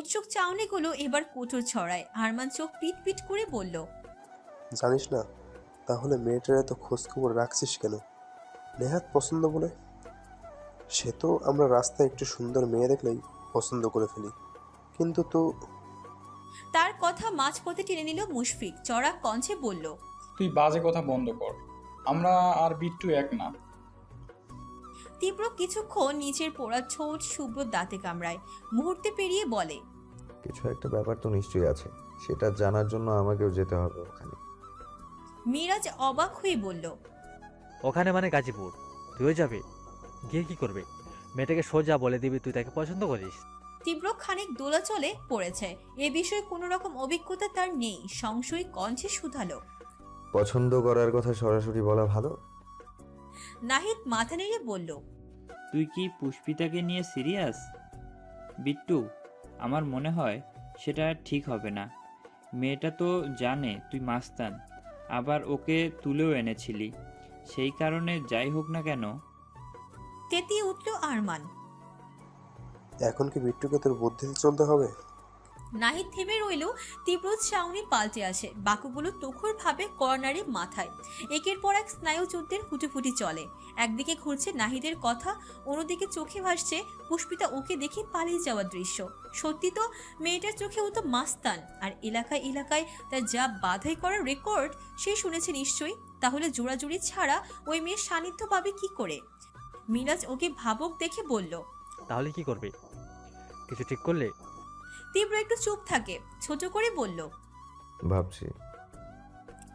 উৎসুক চাউনিগুলো এবার কোটর ছড়ায়। আরমান চোখ পিট পিট করে বলল, জানিস না, তাহলে মেয়েটার এত খোঁজখবর রাখছিস কেন? নেহাত পছন্দ বলে? সে তো আমরা রাস্তায় একটু সুন্দর মেয়ে দেখলেই পছন্দ করে ফেলি, কিন্তু তো। তার কথা মাঝপথে টেনে নিল মুশফিক। চড়া কণ্ঠে বলল, তুই বাজে কথা বন্ধ কর। আমরা আর বিট্টু এক না। তীব্র কিছুক্ষণ নিচের পোড়া ছোট শুভ্র দাঁতে কামড়ায়, মুহূর্তে পেরিয়ে বলে, কিছু একটা ব্যাপার তো নিশ্চয়ই আছে, সেটা জানার জন্য আমাকেও যেতে হবে ওখানে। মিরাজ অবাক হয়ে বলল, ওখানে মানে গাজীপুর? তুইও যাবে? গিয়ে কি করবে? মেয়েটাকে সোজা বলে দিবি তুই তাকে পছন্দ করিস? তীব্র খানিক দোলাচলে পড়েছে। এ বিষয়ে কোনো রকম অভিজ্ঞতা তার নেই। সংশয়ী কণ্ঠে শুধালো, পছন্দ করার কথা সরাসরি বলা ভালো। নাহিদ মাথা নেড়ে বলল, তুই কি পুষ্পিতাকে নিয়ে সিরিয়াস? বিট্টু, আমার মনে হয় সেটা ঠিক হবে না। মেয়েটা তো জানে তুই মাস্তান, আবার ওকে তুলেও এনেছিলি। সেই কারণে যাই হোক না কেন। তেতিয়ে উঠল আরমান। এখন কি বিট্টুকে তোর বুদ্ধিতে চলতে হবে? নাহিদ থেমে রইল। তীব্র চাউনি পাল্টে আসে, বাকুগুলো তুখর ভাবে কর্নারে মাথায়। একের পর এক স্নায়ু যুদ্ধের হুটিফুটি চলে। একদিকে ঘুরছে নাহিদের কথা, অন্যদিকে চোখে ভাসছে পুষ্পিতা ওকে দেখে পালিয়ে যাওয়ার দৃশ্য। সত্যি তো, মেয়েটার চোখে ও তো মাস্তান, আর এলাকায় এলাকায় তার যা বাধাই করার রেকর্ড সে শুনেছে নিশ্চয়ই। তাহলে জোড়াজুড়ি ছাড়া ওই মেয়ের সান্নিধ্য পাবে কি করে? মিরাজ ওকে ভাবুক দেখে বলল, তাহলে কি করবে? কিছু ঠিক করলে? তীব্র একটু চুপ থাকে, ছোট করে বলল, ভাবছি।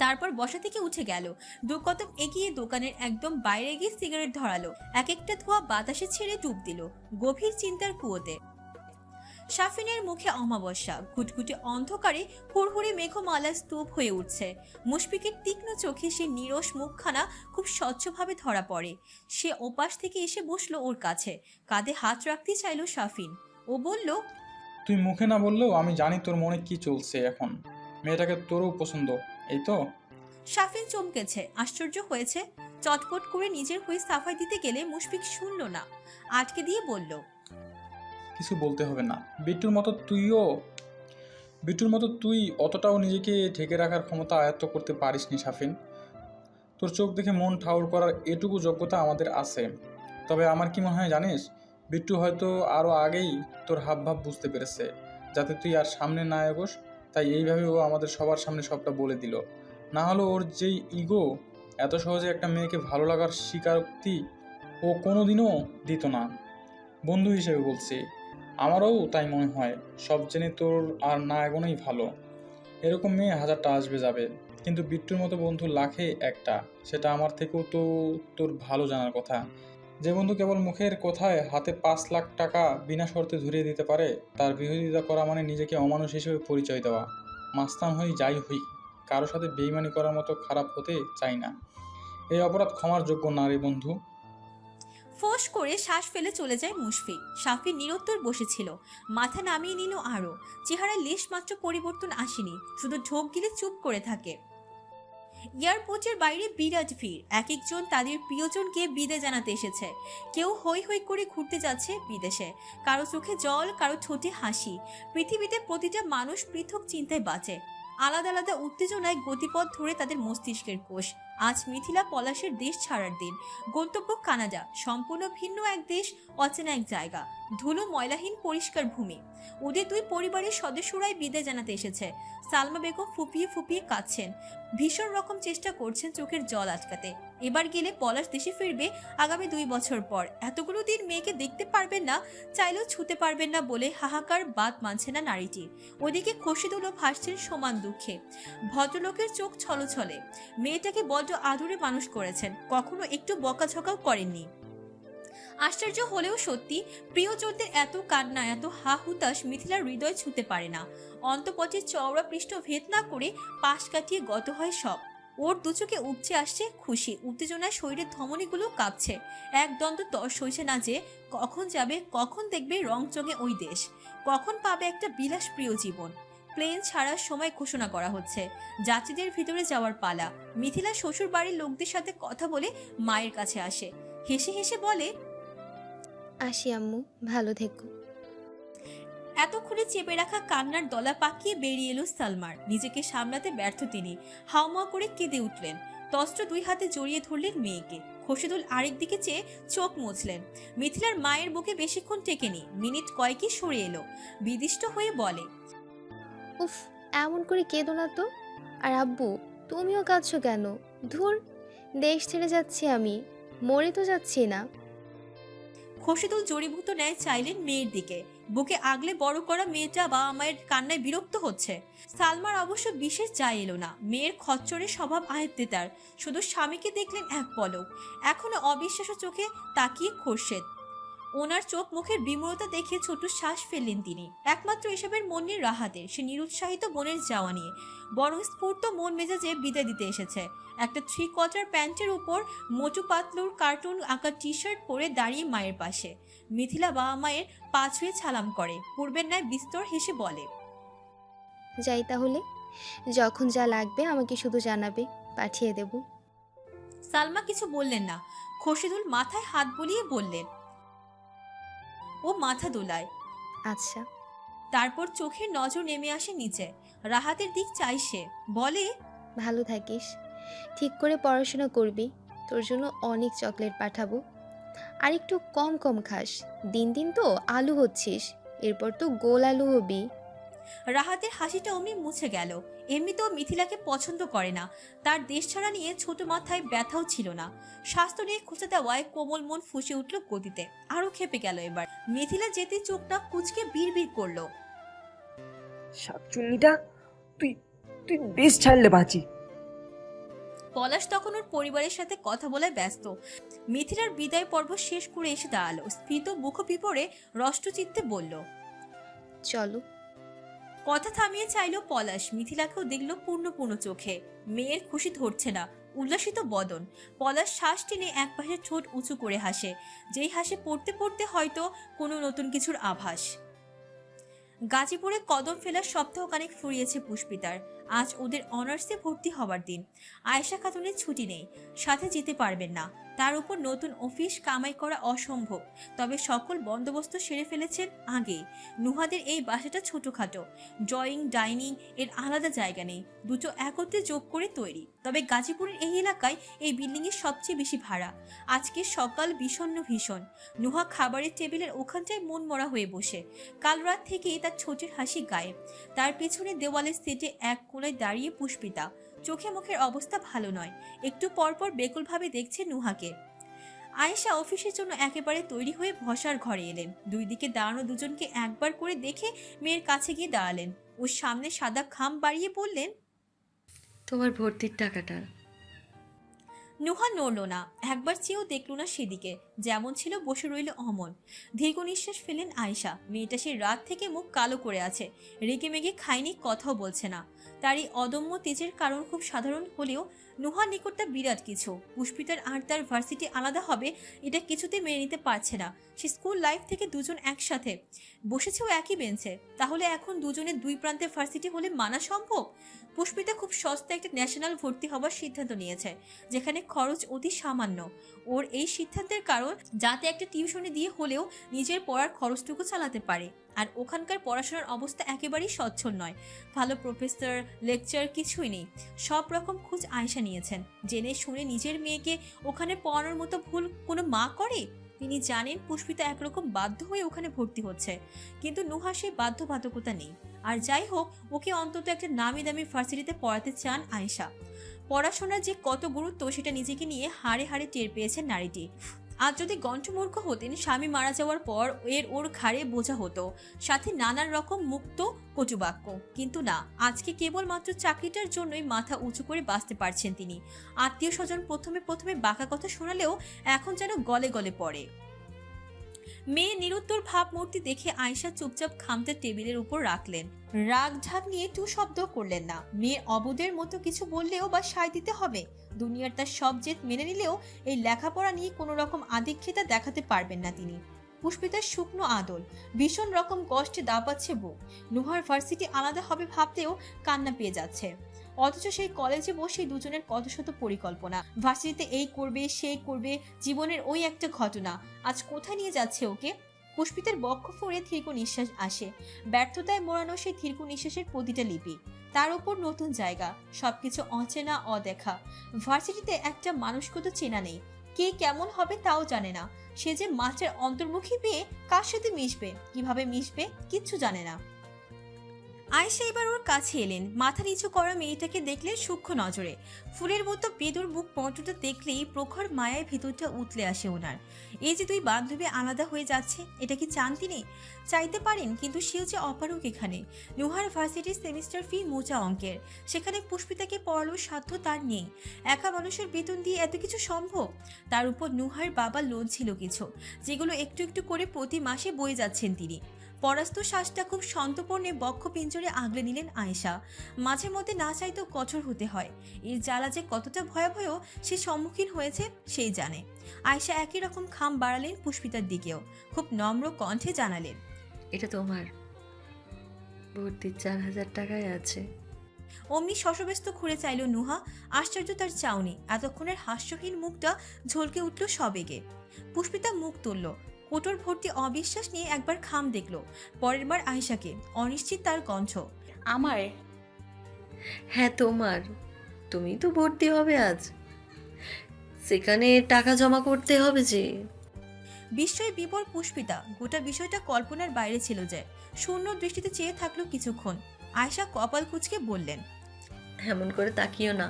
তারপর বসা থেকে উঠে গেল। দু কদম এগিয়ে দোকানের একদম বাইরে গিয়ে সিগারেট ধরালো। এক একটা ধোঁয়া বাতাসে ছেড়ে ডুব দিল গভীর চিন্তার কুয়োতে। শাফিনের মুখে অমাবস্যা, ঘুটঘুটে অন্ধকারে হুড়হুড়ে মেঘমালা স্তূপ হয়ে উঠছে। মুশফিকের তীক্ষ্ণ চোখে সে নিরস মুখখানা খুব স্বচ্ছভাবে ধরা পড়ে। সে ওপাশ থেকে এসে বসলো ওর কাছে, কাঁধে হাত রাখতে চাইল শাফিন। ও বলল, তুই মুখে না বললেও আমি জানি তোর মনে কি চলছে এখন। মেয়েটাকে তোরও পছন্দ, এই তো? শাফিন চমকেছে, আশ্চর্য হয়েছে। চটপট করে নিজের হয়ে সাফাই দিতে গেলে মুশফিক শুনল না, আটকে দিয়ে বলল, কিছু বলতে হবে না। বিট্টুর মতো তুই অতটাও নিজেকে ঢেকে রাখার ক্ষমতা আয়ত্ত করতে পারিসনি শাফিন। তোর চোখ দেখে মন ঠাউর করার এটুকু যোগ্যতা আমাদের আছে। তবে আমার কি মনে হয় জানিস, বিট্টু হয়তো আরও আগেই তোর হাবভাব বুঝতে পেরেছে, যাতে তুই আর সামনে না এগোস। তাই এইভাবে ও আমাদের সবার সামনে সবটা বলে দিল। না হলে ওর যেই ইগো, এত সহজে একটা মেয়েকে ভালো লাগার স্বীকারোক্তি ও কোনোদিনও দিত না। বন্ধু হিসেবে বলছি, আমারও তাই মনে হয়। সব জেনে তোর আর না এগোনোই ভালো। এরকম মেয়ে হাজারটা আসবে যাবে, কিন্তু বিট্টুর মতো বন্ধু লাখে একটা। সেটা আমার থেকেও তো তোর ভালো জানার কথা। যে বন্ধু কেবল মুখের কথায় হাতে 5 লাখ টাকা বিনা শর্তে ধরিয়ে দিতে পারে, তার বিরোধিতা করা মানে নিজেকে অমানুষ হিসেবে পরিচয় দেওয়া। মাস্তান হই যাই হই, কারো সাথে বেইমানি করার মতো খারাপ হতে চাই না। এই অপরাধ ক্ষমার যোগ্য না রে বন্ধু। ফোঁস করে শ্বাস ফেলে চলে যায় মুশফিক। শাফিন নিরুত্তর বসেছিল, মাথা নামিয়ে নিল আরো। চেহারায় লেশ মাত্র পরিবর্তন আসেনি, শুধু ঢোক গিলে চুপ করে থাকে। এয়ারপোর্টের বাইরে বিরাট ভিড়। এক একজন তাদের প্রিয়জনকে বিদায় জানাতে এসেছে। কেউ হই হই করে ঘুরতে যাচ্ছে বিদেশে, কারো চোখে জল, কারো ঠোঁটে হাসি। পৃথিবীতে প্রতিটা মানুষ পৃথক চিন্তায় বাঁচে, আলাদা আলাদা উত্তেজনায় গতিপথ ধরে তাদের মস্তিষ্কের কোষ। আজ মিথিলা পলাশের দেশ ছাড়ার দিন। গন্তব্য কানাডা, সম্পূর্ণ ভিন্ন এক দেশ, অচেনা এক জায়গা, ধুলো ময়লাহীন পরিষ্কার ভূমি। ওদের দুই পরিবারের সদস্যরাই বিদায় জানাতে এসেছে। সালমা বেগম ফুপিয়ে ফুপিয়ে কাঁদছেন, ভীষণ রকম চেষ্টা করছেন চোখের জল আটকাতে। এবার গেলে পলাশ দেশে ফিরবে আগামী 2 বছর পর। এতগুলো দিন মেয়েকে দেখতে পারবেন না, চাইলেও ছুতে পারবেন না বলে হাহাকার বাদ মানছে না নারীটি। ওদিকে খসিদুলও ভাসছেন সমান দুঃখে। ভদ্রলোকের চোখ ছলছলে। মেয়েটাকে বড্ড আদরে মানুষ করেছেন, কখনো একটু বকাঝকাও করেননি। আশ্চর্য হলেও সত্যি, প্রিয়জনদের এত কান্না, এত হা হুতাশ মিথিলার হৃদয় ছুঁতে পারে না। অন্তপটের চওড়া পৃষ্ঠ ভেদ না করে পাশ কাটিয়ে গত হয় সব। ওর দুচোখে উপচে আসছে খুশি, উত্তেজনায় শরীরের ধমনীগুলো কাঁপছে। এক দ্বন্দ্ব তর সইছে না যে, কখন যাবে, কখন দেখবে রংচঙে ওই দেশ, কখন পাবে একটা বিলাসপ্রিয় জীবন। প্লেন ছাড়ার সময় ঘোষণা করা হচ্ছে, যাত্রীদের ভিতরে যাওয়ার পালা। মিথিলা শ্বশুর বাড়ির লোকদের সাথে কথা বলে মায়ের কাছে আসে, হেসে হেসে বলে, আসি আম্মু, ভালো থেকো। এতক্ষণে চেপে রাখা কান্নার দলা পাকিয়ে বেরিয়ে এলো সালমার। নিজেকে সামলাতে ব্যর্থ তিনি হাউমাউ করে কেঁদে উঠলেন। তস্ত্র 2 হাতে জড়িয়ে ধরলেন মেয়েকে। খোরশেদুল আরেক দিকে চেয়ে চোখ মুছলেন। মিথিলার মায়ের বুকে বেশিক্ষণ টেকেনি, মিনিট কয়েকই সরে এলো। বিদিষ্ট হয়ে বলে, উফ, এমন করে কেঁদো না তো। আর আব্বু, তুমিও কাঁদছো কেন? ধুর, দেশ ছেড়ে যাচ্ছি আমি, মরে তো যাচ্ছি না। খোরশেদুল জড়ীভূত ন্যায় চাইলেন মেয়ের দিকে। বুকে আগলে বড় করা মেয়েটা বাবা মায়ের কান্নায় বিরক্ত হচ্ছে। সালমার অবশ্য বিশেষ যায় এলো না। মেয়ের খচ্চরের স্বভাব আয়ত্তে তার। শুধু স্বামীকে দেখলেন এক পলক। এখনো অবিশ্বাস্য চোখে তাকিয়ে খোরশেদ। ওনার চোখ মুখের বিমূঢ়তা দেখে ছোট শ্বাস ফেললেন তিনি। একমাত্র এসবের মন নেই রাহাতের। সে নিরুৎসাহিত বোনের যাওয়া নিয়ে, বরং স্ফূর্ত মন মেজাজে বিদায় দিতে এসেছে। একটা 3/4 প্যান্টের উপর মোটু পাতলুর কার্টুন আঁকা টি শার্ট পরে দাঁড়িয়ে মায়ের পাশে। মিথিলা বাবা মায়ের পা ছুঁয়ে সালাম করে, পূর্বের ন্যায় বিস্তর হেসে বলে, যাই তাহলে, যখন যা লাগবে আমাকে শুধু জানাবে, পাঠিয়ে দেব। সালমা কিছু বললেন না। খোরশেদুল মাথায় হাত বুলিয়ে বললেন, ও মাথা দোলায়। আচ্ছা। তারপর চোখের নজর নেমে আসে নিচে। রাহাতের দিক চাই সে, বলে, ভালো থাকিস, ঠিক করে পড়াশোনা করবি, তোর জন্য অনেক চকলেট পাঠাবো। আর একটু কম কম খাস, দিন দিন তো আলু হচ্ছিস, এরপর তো গোল আলু হবি। রাহাতের হাসিটা অমনি মুছে গেল। এমনিতেও মিথিলাকে পছন্দ করে না। তার দেশ ছাড়া নিয়ে ছোট মাথায় ব্যথাও ছিল না। স্বাস্থ্য নিয়ে খোঁচা দেওয়ায় কোমল মন ফুঁসে উঠল গতিতে। আরো খেপে গেল এবার। মিথিলা যেতে চোখটা কুচকে বিড়বিড় করলো, শাকচুন্নিটা, তুই তুই দেশ ছাড়লে বাঁচি। পলাশ তখন ওর পরিবারের সাথে কথা বলে ব্যস্ত। মিথিলার বিদায় পর্ব শেষ করে এসে দাঁড়ালো। স্ফীত মুখ পিপড়ে রষ্টচিত্তে বলল, চলো। কথা থামিয়ে চাইলো পলাশ। মিথিলাকেও দেখলো পূর্ণ পূর্ণ চোখে। মেয়ের খুশি ধরছে না, উল্লাসিত বদন। পলাশ শ্বাস টেনে একপাশে ঠোঁট উঁচু করে হাসে, যেই হাসে পড়তে পড়তে হয়তো কোনো নতুন কিছুর আভাস। গাজীপুরে কদম ফেলার সপ্তাহখানেক ফুরিয়েছে পুষ্পিতার। আজ ওদের অনার্সে ভর্তি হবার দিন। আয়েশা খাতুনের ছুটি নেই, সাথে যেতে পারবেন না। তার উপর নতুন অফিস, কামাই করা অসম্ভব। তবে সকল বন্দোবস্ত সেরে ফেলেছেন আগেই। নুহাদের এই বাসাটা ছোটখাটো, ড্রয়িং ডাইনিং এর আলাদা জায়গা নেই, দুটো একত্রে যোগ করে তৈরি। তবে গাজীপুরের এই এলাকায় এই বিল্ডিংয়ের সবচেয়ে বেশি ভাড়া। আজকে সকাল বিষণ্ণ ভীষণ। নুহা খাবারের টেবিলের ওখানটায় মন মরা হয়ে বসে। কাল রাত থেকেই তার ছোটের হাসি গায়ে। তার পেছনে দেওয়ালের সেটে এক কোণায় দাঁড়িয়ে পুষ্পিতা। চোখে মুখের অবস্থা ভালো নয়। একটু পরপর বেকুলভাবে দেখছে নুহাকে। আয়েশা অফিসের জন্য একেবারে তৈরি হয়ে বসার ঘরে এলেন। দুই দিকে দাঁড়ানো দুজনকে একবার করে দেখে মেয়ের কাছে গিয়ে দাঁড়ালেন। ওর সামনে সাদা খাম বাড়িয়ে বললেন, তোমার ভর্তির টাকাটা। নুহা নড়ল না, একবার চেয়েও দেখল না সেদিকে। যেমন ছিল বসে রইল অমন। দীর্ঘ নিঃশ্বাস ফেলেন আয়েশা। মেয়েটা সে রাত থেকে মুখ কালো করে আছে, রেগে মেগে খায়নি, কথাও বলছে না। তার এই অদম্য তেজের কারণ খুব সাধারণ হলেও নুহার নিকটটা বিরাট কিছু। পুষ্পিতার আর তার ভার্সিটি আলাদা হবে এটা কিছুতেই মেনে নিতে পারছে না। সে স্কুল লাইফ থেকে দুজন একসাথে বসেছেও একই বেঞ্চে, তাহলে এখন দুজনের দুই প্রান্তে ভার্সিটি হলে মানা সম্ভব? পুষ্পিতা খুব সস্তা একটা ন্যাশনাল ভর্তি হবার সিদ্ধান্ত নিয়েছে, যেখানে খরচ অতি সামান্য। ওর এই সিদ্ধান্তের কারণ যাতে একটা টিউশনে দিয়ে হলেও নিজের পড়ার খরচটুকু চালাতে পারে। আর ওখানকার পড়াশোনার অবস্থা একেবারেই সচ্ছল নয়। ভালো প্রফেসর, লেকচার কিছুই নেই। সব রকম খোঁজ আয়েশা নিয়েছেন। জেনে শুনে নিজের মেয়েকে ওখানে পড়ানোর মতো ভুল কোনো মা করে? তিনি জানেন পুষ্পিতা একরকম বাধ্য হয়ে ওখানে ভর্তি হচ্ছে, কিন্তু নুহা সেই বাধ্যবাধকতা নেই। আর যাই হোক, ওকে অন্তত একটা নামি দামি ভার্সিটিতে পড়াতে চান আয়েশা। পড়াশোনার যে কত গুরুত্ব সেটা নিজেকে নিয়ে হাড়ে হাড়ে টের পেয়েছেন নারীটি। আজ যদি গণ্ঠমূর্খ হতেন, স্বামী মারা যাওয়ার পর ওর ঘাড়ে বোঝা হতো, সাথে নানান রকম মুক্ত কটুবাক্য। কিন্তু না, আজকে কেবলমাত্র চাকরিটার জন্যই মাথা উঁচু করে বাঁচতে পারছেন তিনি। আত্মীয় স্বজন প্রথমে প্রথমে বাঁকা কথা শোনালেও এখন যেন গলে গলে পড়ে। মেয়ে নিরুত্তর ভাবমূর্তি দেখে আয়েশা চুপচাপ খামটা টেবিলের উপর রাখলেন। রাগ ঝাঁক নিয়ে টু শব্দ করলেন না। মেয়ে অবুদের মতো কিছু বললেও বা সায় দিতে হবে? দুনিয়ার তার সব জেদ মেনে নিলেও এই লেখাপড়া নিয়ে কোনো রকম আদিক্ষেতা দেখাতে পারবেন না তিনি। পুষ্পিতার শুকনো আদল, ভীষণ রকম কষ্টে দাপাচ্ছে বুক। নুহার ভার্সিটি আলাদা হবে ভাবতেও কান্না পেয়ে যাচ্ছে। অথচ সেই কলেজে বসে দুজনের কত শত পরিকল্পনা। ভার্সিটিতে এই করবে, সেই করবে, জীবনের ওই একটা ঘটনা আজ কোথায় নিয়ে যাচ্ছে ওকে? পুষ্পিতার বক্ষ ফোরে দীর্ঘ নিঃশ্বাস আসে, ব্যর্থতায় মোড়ানো সেই দীর্ঘ নিঃশ্বাসের প্রতিটা লিপি। তার উপর নতুন জায়গা, সবকিছু অচেনা অদেখা। ভার্সিটিতে একটা মানুষকে তো চেনা নেই, কে কেমন হবে তাও জানে না। সে যে মাছের অন্তর্মুখী পেয়ে কার সাথে মিশবে, কিভাবে মিশবে কিচ্ছু জানে না। আয়েশা এবার ওর কাছে এলেন। মাথা নিচু করা মেয়েটাকে দেখলে সূক্ষ্ম নজরে। ফুলের মতো বেদুর বুক পটটা দেখলেই প্রখর মায়ায় ভিতরটা উতলে আসে ওনার। এই যে দুই বান্ধবী আলাদা হয়ে যাচ্ছে, এটা কি চান তিনি? চাইতে পারেন, কিন্তু সেও যে অপারক এখানে। নুহার ভার্সিটির সেমিস্টার ফি মোটা অঙ্কের, সেখানে পুষ্পিতাকে পড়ানোর সাধ্য তার নেই। একা মানুষের বেতন দিয়ে এত কিছু সম্ভব? তার উপর নুহার বাবার লোন ছিল কিছু, যেগুলো একটু একটু করে প্রতি মাসে বয়ে যাচ্ছেন তিনি। পরাস্ত শ্বাসটা খুব সন্তর্পণে বক্ষ পিঞ্জরে আগলে নিলেন আয়েশা। মাঝে মধ্যে না চাইতেও কঠোর হতে হয়। এর জ্বালা যে কতটা ভয়াবহ সে সম্মুখীন হয়েছে সেই জানে। আয়েশা একই রকম খাম বাড়ালেন পুষ্পিতার দিকেও, খুব নম্র কণ্ঠে জানালেন, এটা তোমার ভর্তির 4,000 টাকায় আছে। অমনি শশব্যস্ত ঘুরে চাইল নুহা। আশ্চর্য তার চাউনি, এতক্ষণের হাস্যহীন মুখটা ঝলকে উঠল সবেগে। পুষ্পিতা মুখ তুলল, কোটর ভর্তি অবিশ্বাস নিয়ে একবার খাম দেখল, পরের বার আয়েশাকে। অনিশ্চিত তার কণ্ঠ। আমার? হ্যাঁ তোমার। তুমি তো ভর্তি হবে আজ, সেখানে টাকা জমা করতে হবে যে। বিস্ময়ে বিভোর পুষ্পিতা। গোটা বিষয়টা কল্পনার বাইরে ছিল যে। শূন্য দৃষ্টিতে চেয়ে থাকলো কিছুক্ষণ। আয়েশা কপাল কুঁচকে বললেন, এমন করে তাকিও না,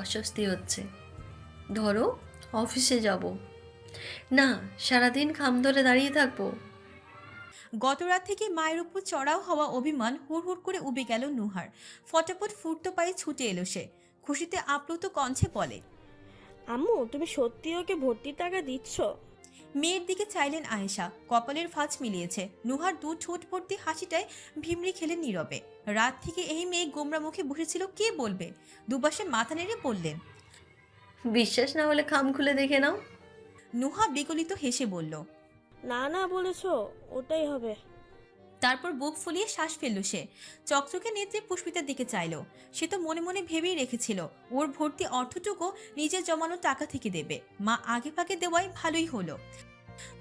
অস্বস্তি হচ্ছে। ধরো অফিসে যাব না, সারাদিন খাম ধরে দাঁড়িয়ে থাকবো। গত রাত থেকে মায়ের উপর চড়াও হওয়া অভিমান হুড় হুড় করে উবে গেল নুহার। ফটাফট ফুটতো পায়ে ছুটে এলো সে। খুশিতে আপ্লুত কণ্ঠে বলে, আম্মু তুমি সত্যি ওকে ভর্তির টাকা দিচ্ছ? মেয়ের দিকে চাইলেন আয়েশা, কপালের ফাঁজ মিলিয়েছে। নুহার দু ঠোঁট ভর্তি হাসিটায় ভিমড়ি খেলেন নীরবে। রাত থেকে এই মেয়ে গোমরা মুখে বসেছিল, কে বলবে? দুপাশে মাথা নেড়ে বললেন। বিশ্বাস না হলে খাম খুলে দেখে নাও। নুহা বিগলিত হেসে বলল, না না বলেছো, ওটাই হবে। তারপর বুক ফুলিয়ে শ্বাস ফেলল সে। চকচকে নেত্রে পুষ্পিতার দিকে চাইল। সে তো মনে মনে ভেবেই রেখেছিল ওর ভর্তি অর্থটুকু নিজের জমানো টাকা থেকে দেবে। মা আগে ভাগে দেওয়াই ভালোই হলো।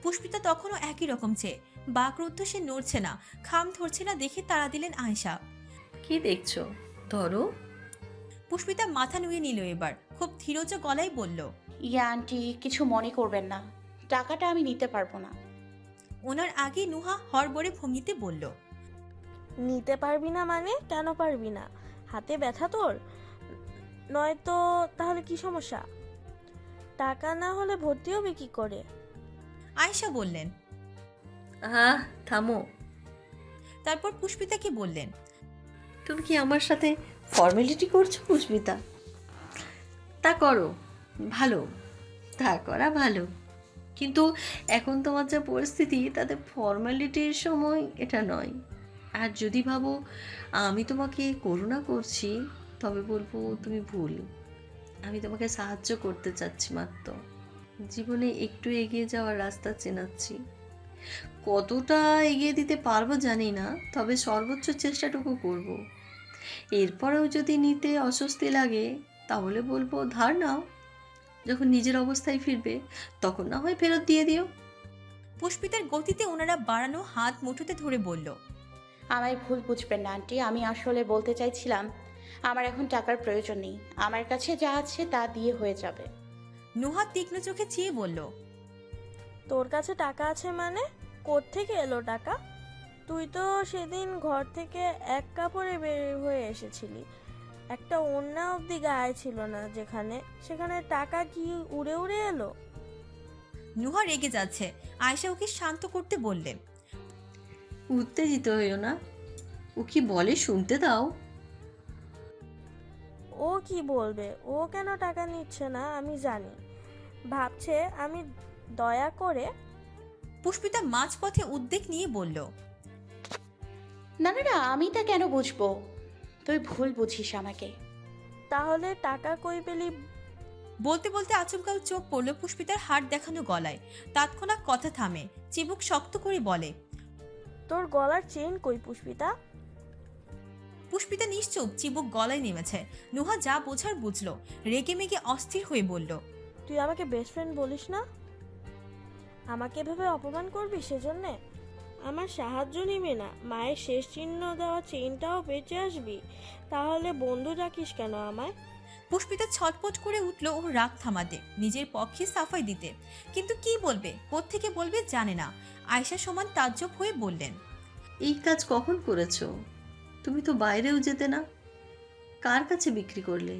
পুষ্পিতা তখনও একই রকম চেয়ে। বাকরুদ্ধ সে নড়ছে না, খাম ধরছে না দেখে তাড়া দিলেন আয়েশা। কি দেখছো? ধরো। পুষ্পিতা মাথা নুয়ে নিল এবার, খুব ধীরজ গলায় বলল, ইয়া আন্টি, কিছু মনে করবেন না, টাকাটা আমি নিতে পারবো না। ওনার আগে নুহা হড়বড়ে ভঙ্গিতে বলল, নিতে পারবি না মানে? কেন পারবি না? হাতে ব্যথা তোর? নয়তো তাহলে কি সমস্যা? টাকা না হলে ভর্তি হবে কি করে? আয়েশা বললেন। থামো। তারপর পুষ্পিতাকে বললেন, তুমি কি আমার সাথে ফর্মালিটি করছো পুষ্পিতা? তা করো, ভালো, তা করা ভালো, কিন্তু এখন তোমার যা পরিস্থিতি তাতে ফর্মালিটির সময় এটা নয়। আর যদি ভাবো আমি তোমাকে করুণা করছি, তবে বলবো তুমি ভুল। আমি তোমাকে সাহায্য করতে চাচ্ছি মাত্র। জীবনে একটু এগিয়ে যাওয়ার রাস্তা চেনাচ্ছি। কতটা এগিয়ে দিতে পারবো জানি না, তবে সর্বোচ্চ চেষ্টাটুকু করব। এরপরেও যদি নিতে অস্বস্তি লাগে তাহলে বলবো ধার নাও, যখন নিজের অবস্থায় ফিরবে তখন না হয় ফেরত দিয়ে দিও। পুষ্পিতার গতিতে ওনারা বাড়ানো হাত মুঠোতে ধরে বলল, আমায় ভুল বুঝবেন না আন্টি, আমি আসলে বলতে চাইছিলাম আমার এখন টাকার প্রয়োজন নেই, আমার কাছে যা আছে তা দিয়ে হয়ে যাবে। নুহা তীক্ষ্ণ চোখে চেয়ে বলল, তোর কাছে টাকা আছে মানে? কোত্থেকে এলো টাকা? তুই তো সেদিন ঘর থেকে এক কাপড়ে বের হয়ে এসেছিলি, একটা ওড়না অবধি গায়ে ছিল না, সেখানে টাকা কি উড়ে উড়ে এলো? নুহা রেগে যাচ্ছে। আয়েশা ওকে শান্ত করতে বললেন, উত্তেজিত হইও না, ও কি বলে শুনতে দাও। ও কি বলবে? ও কেন টাকা নিচ্ছে না আমি জানি, ভাবছে আমি দয়া করে। পুষ্পিতা মাঝপথে উদ্বেগ নিয়ে বলল, না না না, আমি তা কেন বুঝবো? তুই ভুল বুঝিস আমাকে। তাহলে টাকা কই পেলি? বলতে বলতে আচমকা চোখ পড়ল পুষ্পিতার হাড় দেখানো গলায়। তৎক্ষণাৎ কথা থামে, চিবুক শক্ত করে বলে, তোর গলার চেইন কই পুষ্পিতা? পুষ্পিতা নিশ্চুপ, চিবুক গলায় নেমেছে। নুহা যা বোঝার বুঝলো, রেগে মেগে অস্থির হয়ে বলল, তুই আমাকে বেস্ট ফ্রেন্ড বলিস না? আমাকে ভেবে অপমান করবি সেজন্যে? আমার সাহায্য নিবি না, মায়ের শেষ চিহ্ন দেওয়া চেইনটাও বেঁচে আসবি? তাহলে বন্ধু ডাকিস কেন আমায়? পুষ্পিতা ছটপট করে উঠল ওর রাগ থামাতে, নিজের পক্ষে সাফাই দিতে। কিন্তু কি বলবে, কোত্থেকে বলবে জানে না। আয়শা সমান তাজ্জব হয়ে বললেন, এই কাজ কখন করেছো? তুমি তো বাইরেও যেতে না, কার কাছে বিক্রি করলে?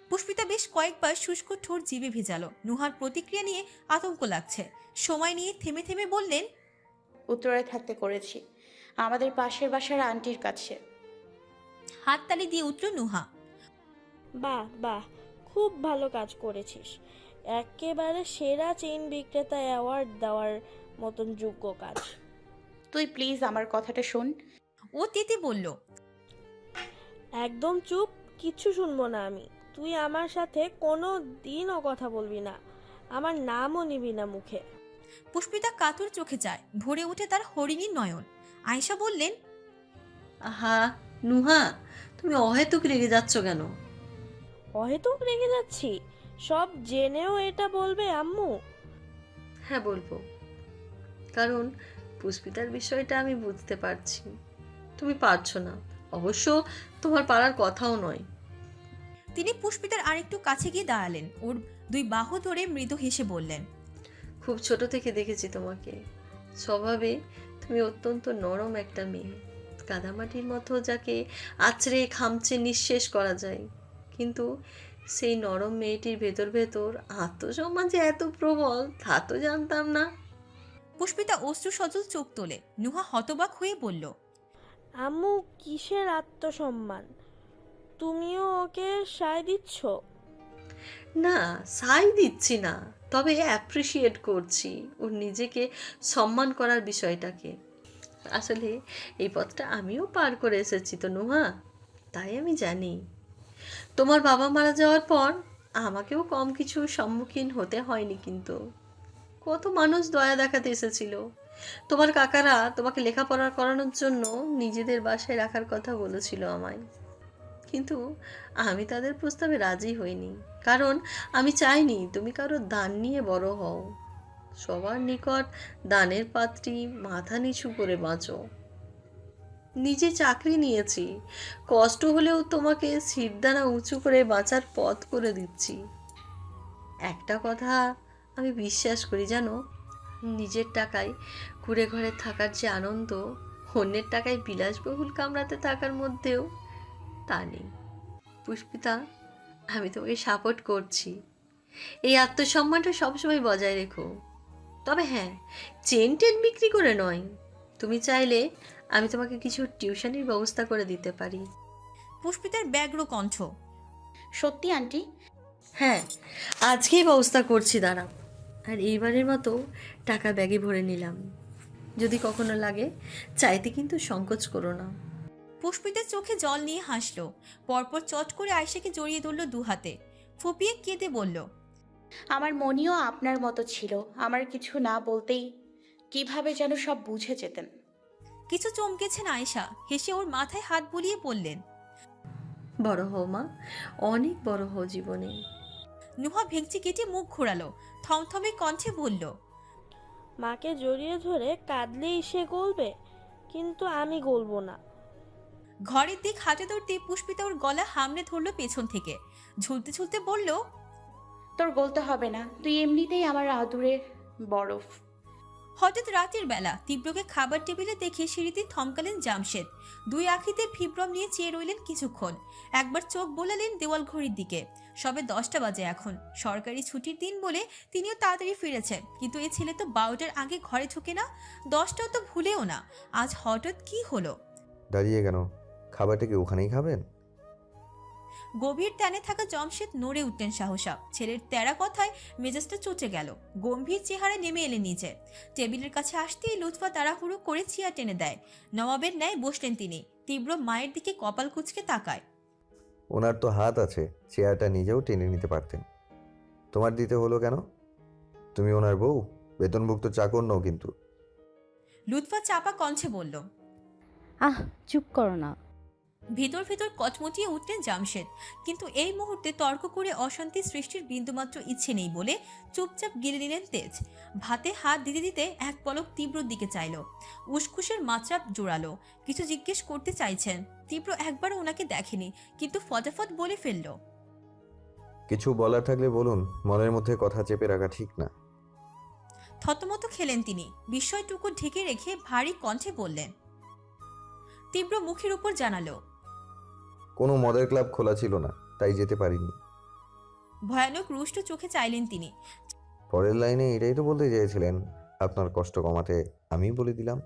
পুষ্পিতা বেশ কয়েকবার শুষ্ক ঠোঁট জিভে ভেজালো। নুহার প্রতিক্রিয়া নিয়ে আতঙ্ক লাগছে। সময় নিয়ে থেমে থেমে বললেন, উত্তরে থাকতে করেছি, আমাদের পাশের বাসার আন্টির কাছে। হাততালি দিয়ে উঠল নুহা। বাহ বাহ, খুব ভালো কাজ করেছিস। একেবারে সেরা চেইন বিক্রেতা অ্যাওয়ার্ড দেওয়ার মতন যোগ্য কাজ। তুই প্লিজ আমার কথাটা শোন। ও তেতে বলল, একদম চুপ, কিচ্ছু শুনবো না আমি। তুই আমার সাথে কোনো দিনও কথা বলবি না, আমার নামও নিবি না মুখে। পুষ্পিতা কাতর চোখে চায়, ভরে উঠে তার হরিণী নয়ন। আয়শা বললেন, আহা নুহা, তুমি অহেতুক রেগে যাচ্ছ কেন? অহেতুক রেগে যাচ্ছি? সব জেনেও এটা বলবে আম্মু? হ্যাঁ বলবো, কারণ পুষ্পিতার বিষয়টা আমি বুঝতে পারছি। তুমি পারছো না, অবশ্য তোমার পারার কথাও নয়। তিনি পুষ্পিতার আরেকটু কাছে গিয়ে দাঁড়ালেন। ওর দুই বাহু ধরে মৃদু হেসে বললেন, খুব ছোট থেকে দেখেছি তোমাকে, স্বভাবে তুমি অত্যন্ত নরম একটা মেয়ে, কাদামাটির মতো যাকে আছড়ে খামচে নিঃশেষ করা যায়। কিন্তু সেই নরম মেয়েটির ভেতর ভেতর আত্মসম্মান যে এত প্রবল তা তো জানতাম না। পুষ্পিতা অশ্রু সজল চোখ তোলে। নুহা হতবাক হয়ে বলল, আম্মু কিসের আত্মসম্মান? তুমিও ওকে সায় দিচ্ছ? না, সাই দিচ্ছি না, তবে অ্যাপ্রিসিয়েট করছি ওর নিজেকে সম্মান করার বিষয়টাকে। আসলে এই পথটা আমিও পার করে এসেছি তো নুহা, তাই আমি জানি। তোমার বাবা মারা যাওয়ার পর আমাকেও কম কিছু সম্মুখীন হতে হয়নি, কিন্তু কত মানুষ দয়া দেখাতে এসেছিল। তোমার কাকারা তোমাকে লেখাপড়া করানোর জন্য নিজেদের বাসায় রাখার কথা বলেছিল আমায়, কিন্তু আমি তাদের প্রস্তাবে রাজি হইনি, কারণ আমি চাইনি তুমি কারো দান নিয়ে বড় হও। সবার নিকট দানের পাত্রী মাথা নিচু করে বাঁচো। নিজে চাকরি নিয়েছি, কষ্ট হলেও তোমাকে শিরদাঁড়া উঁচু করে বাঁচার পথ করে দিচ্ছি। একটা কথা আমি বিশ্বাস করি জানো, নিজের টাকায় কুড়ে ঘরে থাকার যে আনন্দ অন্যের টাকায় বিলাসবহুল কামরাতে থাকার মধ্যেও তা নেই। পুষ্পিতা, আমি তোমাকে সাপোর্ট করছি, এই আত্মসম্মানটা সবসময় বজায় রেখো। তবে হ্যাঁ, চেন টেন বিক্রি করে নয়, তুমি চাইলে আমি তোমাকে কিছু টিউশনির ব্যবস্থা করে দিতে পারি। পুষ্পিতার ব্যগ্র কণ্ঠ। সত্যি আন্টি? হ্যাঁ, আজকেই ব্যবস্থা করছি, দাঁড়াও। আর এইবারের মতো টাকা ব্যাগে ভরে নিলাম, যদি কখনো লাগে চাইতে কিন্তু সংকোচ করো না। পুষ্পিতার চোখে জল নিয়ে হাসলো। পরপর চট করে আয়শাকে জড়িয়ে ধরল দু হাতে। ফুপিয়ে কেঁদে বলল, আমার মনিও আপনার মতো ছিল, আমার কিছু না বলতেই কিভাবে যেন সব বুঝে যেতেন। কিছু চমকেছেন আয়েশা। হেসে ওর মাথায় হাত বুলিয়ে বললেন, বড় হও মা, অনেক বড় হও জীবনে। নুহা ভেঙচি কেটে মুখ ঘোরালো, থমথমে কণ্ঠে বলল, মাকে জড়িয়ে ধরে কাঁদলেই সে গলবে, কিন্তু আমি গলবো না। ঘরের দিক হাঁটে ধরতে পুষ্পিতা ওর গলা হামলে ধরলো পেছন থেকে। ঝুলতে ঝুলতে বলল, তোর গলতে হবে না, তুই এমনিতেই আমার আদুরের বরফ। হঠাৎ রাতের বেলা তীব্রকে খাবার টেবিলে দেখে সিঁড়িতে থমকালেন জামশেদ। দুই আখিতে ভিব্রম নিয়ে চেয়ে রইলেন কিছুক্ষণ। একবার চোখ বোলালেন দেওয়াল ঘড়ির দিকে। সবে 10টা বাজে এখন। সরকারি ছুটির দিন বলে তিনিও তাড়াতাড়ি ফিরেছেন, কিন্তু এ ছেলে তো 12টার আগে ঘরে ঢোকে না, 10টাও তো ভুলেও না। আজ হঠাৎ কি হলো? দাঁড়িয়ে কেন? খাবারটা কি ওখানেই খাবেন? গভীর ধ্যানে থাকা জমশেদ নড়ে উঠলেন সাহসা। ছেলের তেরা কথায় মেজাজটা চটে গেল। গম্ভীর চেহারায় নেমে এলেন নিচে। টেবিলের কাছে আসতেই লুৎফা তাড়াহুড়ো করে চেয়ার টেনে দেয়। নবাবের ন্যায় বসলেন তিনি। তীব্র মায়ের দিকে কপাল কুঁচকে তাকায়। ওনার তো হাত আছে, চেয়ারটা নিজেও টেনে নিতে পারতেন। তোমার দিতে হলো কেন? তুমি ওনার বউ, বেতনভুক্ত চাকর নও কিন্তু। লুৎফা চাপা কণ্ঠে বলল, আহ চুপ করো না। ভিতর ভিতর কচমচিয়ে উঠলেন জামশেদ, কিন্তু এই মুহূর্তে তর্ক করে অশান্তি সৃষ্টির বিন্দুমাত্র ইচ্ছে নেই বলে চুপচাপ গিলে নিলেন তেজ। ভাতে হাত দিতে দিতে এক পলক তীব্রর দিকে চাইল, উসখুসের মাত্রা জোরালো। কিছু জিজ্ঞেস করতে চাইছেন, তীব্র একবারও ওনাকে দেখেনি, কিন্তু ফটাফট বলে ফেলল। কিছু বলার থাকলে বলুন, মনের মধ্যে কথা চেপে রাখা ঠিক না। থতমত খেলেন তিনি, বিস্ময়টুকু ঢেকে রেখে ভারী কণ্ঠে বললেন। তীব্র মুখের উপর জানালো, কোনো মদের ক্লাব খোলা ছিল না, তাই যেতে পারিনি। ভয়ানক রুষ্ট চোখে চাইলেন তিনি। পরের লাইনে এটাই তো বলতে চেয়েছিলেন, আপনার কষ্ট কমাতে আমি বলে দিলাম।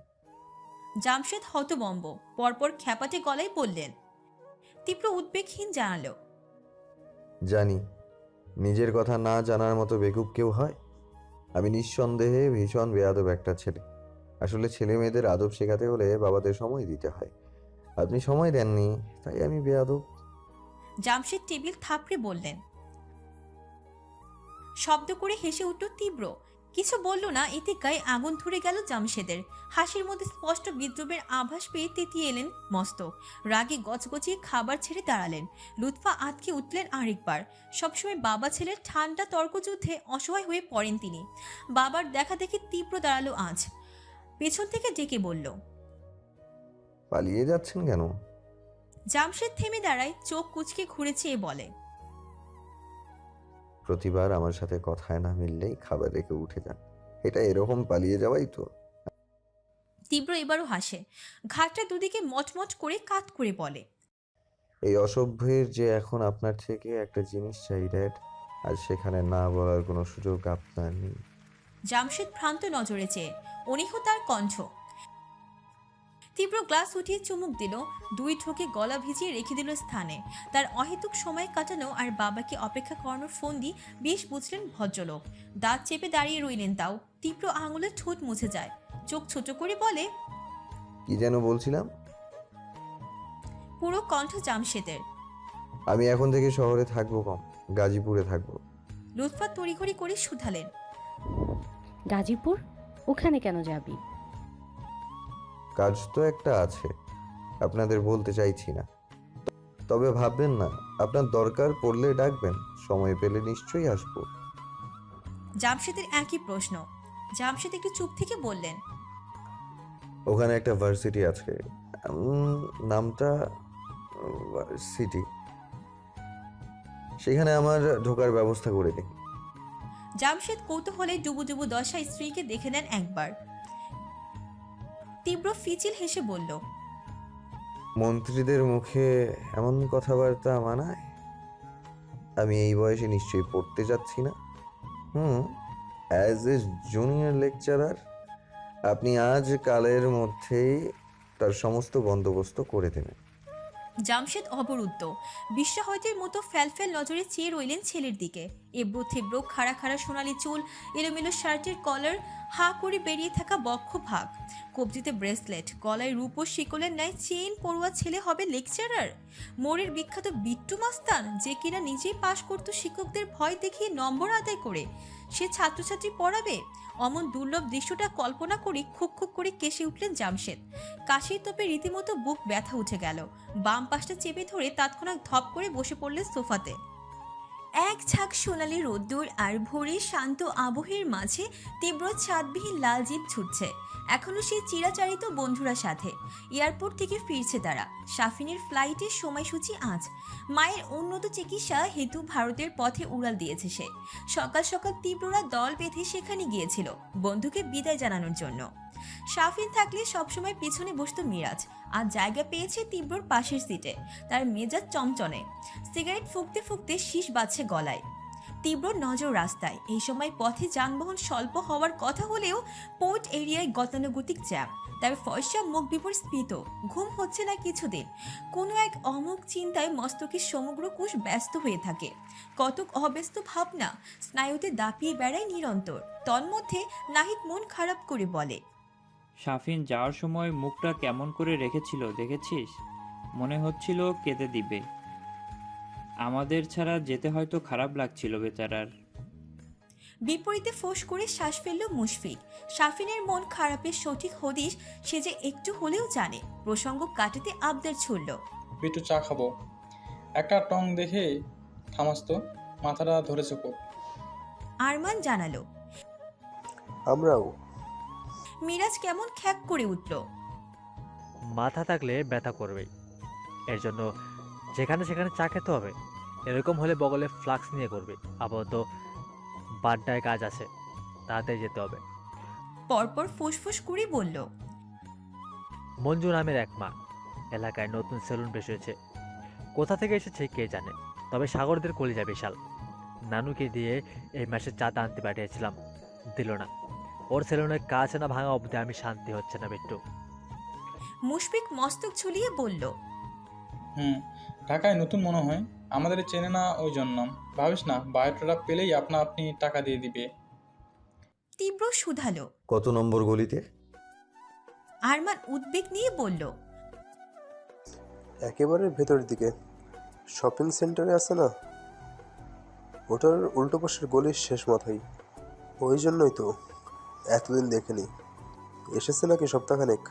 জামশেদ হতবম্ব, পরপর খ্যাপাটে গলায় বললেন। তীব্র উদ্বেগহীন জানালো, জানি নিজের কথা না জানার মতো বেকুব কেউ হয়। আমি নিঃসন্দেহে ভীষণ বেয়াদব একটা ছেলে। আসলে ছেলে মেয়েদের আদব শেখাতে হলে বাবাদের সময় দিতে হয়, আপনি সময় দেননি, তাই আমি বেয়াদব। জামশেদ টেবিল থাপড়ে বললেন। শব্দ করে হেসে উঠল তীব্র, কিছু বলল না, এতে গায়ে আগুন ধরে গেল জামশেদের। হাসির মধ্যে স্পষ্ট বিদ্রুপের আভাস পেয়ে তেতিয়ে এলেন মস্তক। রাগে গজগজিয়ে খাবার ছেড়ে দাঁড়ালেন। লুৎফা আটকে উঠলেন আরেকবার। সবসময় বাবা ছেলের ঠান্ডা তর্কযুদ্ধে অসহায় হয়ে পড়েন তিনি। বাবার দেখা দেখে তীব্র দাঁড়ালো আজ, পেছন থেকে ডেকে বলল, পালিয়ে যাচ্ছেন কেন? জামশেদ থেমে দাঁড়ায়, চোখ কুচকে ঘুরে চেয়ে বলে, প্রতিবার আমার সাথে কথায় না মিললেই খাবার রেখে উঠে যান, এটা এরকম পালিয়ে যাওয়াই তো? তীব্র এবারও হাসে, ঘাটটা দুদিকে মটমট করে কাত করে বলে, এই অসভ্যের যে এখন আপনার থেকে একটা জিনিস চাই ড্যাড, আর সেখানে না বলার কোনো সুযোগ আপনার নেই। জামশেদ ভ্রান্ত নজরে চেয়ে, অনিহ তার কণ্ঠ। তীব্র গ্লাস উঠিয়ে চুমুক দিল, দুই ঠোকে গলা ভিজিয়ে রেখে দিল স্থানে। তার অহেতুক সময় কাটানো আর বাবাকে অপেক্ষা করানোর ফন্দি বেশ বুঝলেন ভদ্রলোক। দাঁত চেপে দাঁড়িয়ে রইলেন তাও। তীব্র আঙুলে ঠোঁট মুছে যায়, চোখ ছোট করে বলে, কি যেন বলছিলাম? পুরো কণ্ঠ জামশেদের। আমি এখন থেকে শহরে থাকবো কম, গাজীপুরে থাকবো। লুৎফা তড়িঘড়ি করে শুধালেন, গাজীপুর? ওখানে কেন যাবি? কাজ তো একটা আছে, আপনাদের বলতে চাইছি না, তবে ভাববেন না, আপনার দরকার পড়লে ডাকবেন, সময় পেলে নিশ্চয়ই আসবো। জামশেদের একই প্রশ্ন। জামশেদ একটু চুপ থেকে বললেন, ওখানে একটা ভার্সিটি আছে, নামটা ভার্সিটি, সেখানে আমার ঢোকার ব্যবস্থা করে দিন। জামশেদ কৌতূহলে ডুবু ডুবু দশায় স্ত্রীকে দেখে নেন একবার। তীব্র ফিচিল হেসে বলল, মন্ত্রীদের মুখে এমন কথাবার্তা মানায়? আমি এই বয়সে নিশ্চয়ই পড়তে যাচ্ছি না। অ্যাজ এ জুনিয়র লেকচারার আপনি আজ কালের মধ্যেই তার সমস্ত বন্দোবস্ত করে দেবেন। জামশেদ অবরুদ্ধ, বিস্ময়তের মতো ফ্যালফ্যাল নজরে চেয়ে রইলেন ছেলের দিকে। এবড়ো থেবড়ো খাড়া খাড়া সোনালি চুল, এলোমেলো শার্টের কলার, হা করে বেরিয়ে থাকা বক্ষ ভাগ, কবজিতে ব্রেসলেট, গলায় রূপোর শিকলের ন্যায় চেইন পড়ুয়া ছেলে হবে লেকচারার। মোড়ের বিখ্যাত বিট্টু মাস্তান, যে কিনা নিজেই পাশ করত শিক্ষকদের ভয় দেখিয়ে নম্বর আদায় করে, সে ছাত্রছাত্রী পড়াবে। অমন দুর্লভ দৃশ্যটা কল্পনা করে খুক খুক করে কেসে উঠলেন জামশেদ। কাশির তোপে রীতিমতো বুক ব্যথা উঠে গেল। বাম পাশটা চেপে ধরে তৎক্ষণাৎ ধপ করে বসে পড়লেন সোফাতে। এক ঝাঁক সোনালি রোদ্দুর আর ভোরের শান্ত আবহের মাঝে তীব্র ছাদবিহীন লাল জিপ ছুটছে। এখনো সেই চিরাচারিত বন্ধুরা সাথে। এয়ারপোর্ট থেকে ফিরছে তারা। শাফিনের ফ্লাইটের সময়সূচি আজ। মায়ের উন্নত চিকিৎসা হেতু ভারতের পথে উড়াল দিয়েছে সে। সকাল সকাল তীব্ররা দল বেঁধে সেখানে গিয়েছিল বন্ধুকে বিদায় জানানোর জন্য। শাফিন থাকলে সবসময় পিছনে বসতো মিরাজ, আর জায়গা পেয়েছে তীব্রর পাশের সিটে। তার মেজাজ চমচনে, সিগারেট ফুঁকতে ফুঁকতে শীষ বাজছে গলায়। তীব্র নজর রাস্তায়। এই সময় পথে যানবাহন স্বল্প হওয়ার কথা হলেও পোর্ট এরিয়ায় গতানুগতিক জ্যাম। তার ফর্সা মুখ বিপর স্ফীত, ঘুম হচ্ছে না কিছুদিন। কোনো এক অমুক চিন্তায় মস্তকের সমগ্র কোষ ব্যস্ত হয়ে থাকে। কতক অব্যস্ত ভাবনা স্নায়ুতে দাপিয়ে বেড়ায় নিরন্তর। তন্মধ্যে নাহিদ মন খারাপ করে বলে, শাফিন যাওয়ার সময় মুখটা কেমন করে রেখেছিল দেখেছিস? মনে হচ্ছিল কেঁদে দিবে। আমাদের ছাড়া যেতে হয়তো খারাপ লাগছিল বেচারার। বিপরীতে ফোঁস করে শ্বাস ফেলল মুশফিক। শাফিনের মন খারাপের সঠিক হদিশ সে যে একটু হলেও জানে। প্রসঙ্গ কাটাতে আবদার ছুড়ল, বিট্টু চা খাবো। একটা টং দেখে থামাস তো, মাথাটা ধরেছে খুব। আরমান জানালো। আমরাও। মিরাজ কেমন খ্যাক করে উঠল। মাথা থাকলে ব্যথা করবেই, এর জন্য যেখানে সেখানে চা খেতে হবে? এরকম হলে বগলে ফ্লাক্স নিয়ে করবে। আপাতত বাড্ডায় কাজ আছে, তাড়াতাড়ি যেতে হবে। পরপর ফুসফুস করে বলল। মঞ্জু নামের এক মা, এলাকায় নতুন সেলুন বেশ হয়েছে। কোথা থেকে এসেছে কে জানে, তবে সাগরদের কলিজা বিশাল। নানুকে দিয়ে এই মাসে চাঁদা আনতে পাঠিয়েছিলাম, দিল না। ওর সেলুনের কাজ না ভাঙা অবধি আমি শান্তি হচ্ছে না বিট্টু। মুশফিক মস্তক ঝুলিয়ে বলল। ঢাকায় নতুন মনে হয়, আমাদের চেনে না ওই জন্য। ভাবিস না, বায়োডাটা পেলেই আপনা আপনি টাকা দিয়ে দিবে। তীব্র শুধালো। কত নম্বর গলিতে? আরমান উদ্বেগ নিয়ে বলল। একেবারে ভেতরের দিকে, শপিং সেন্টারে আছে না, ওটার উল্টো পাশের গলির শেষ মাথায়। ওই জন্যই তো এতদিন দেখিনি। এসেছে নাকি সপ্তাহখানেক।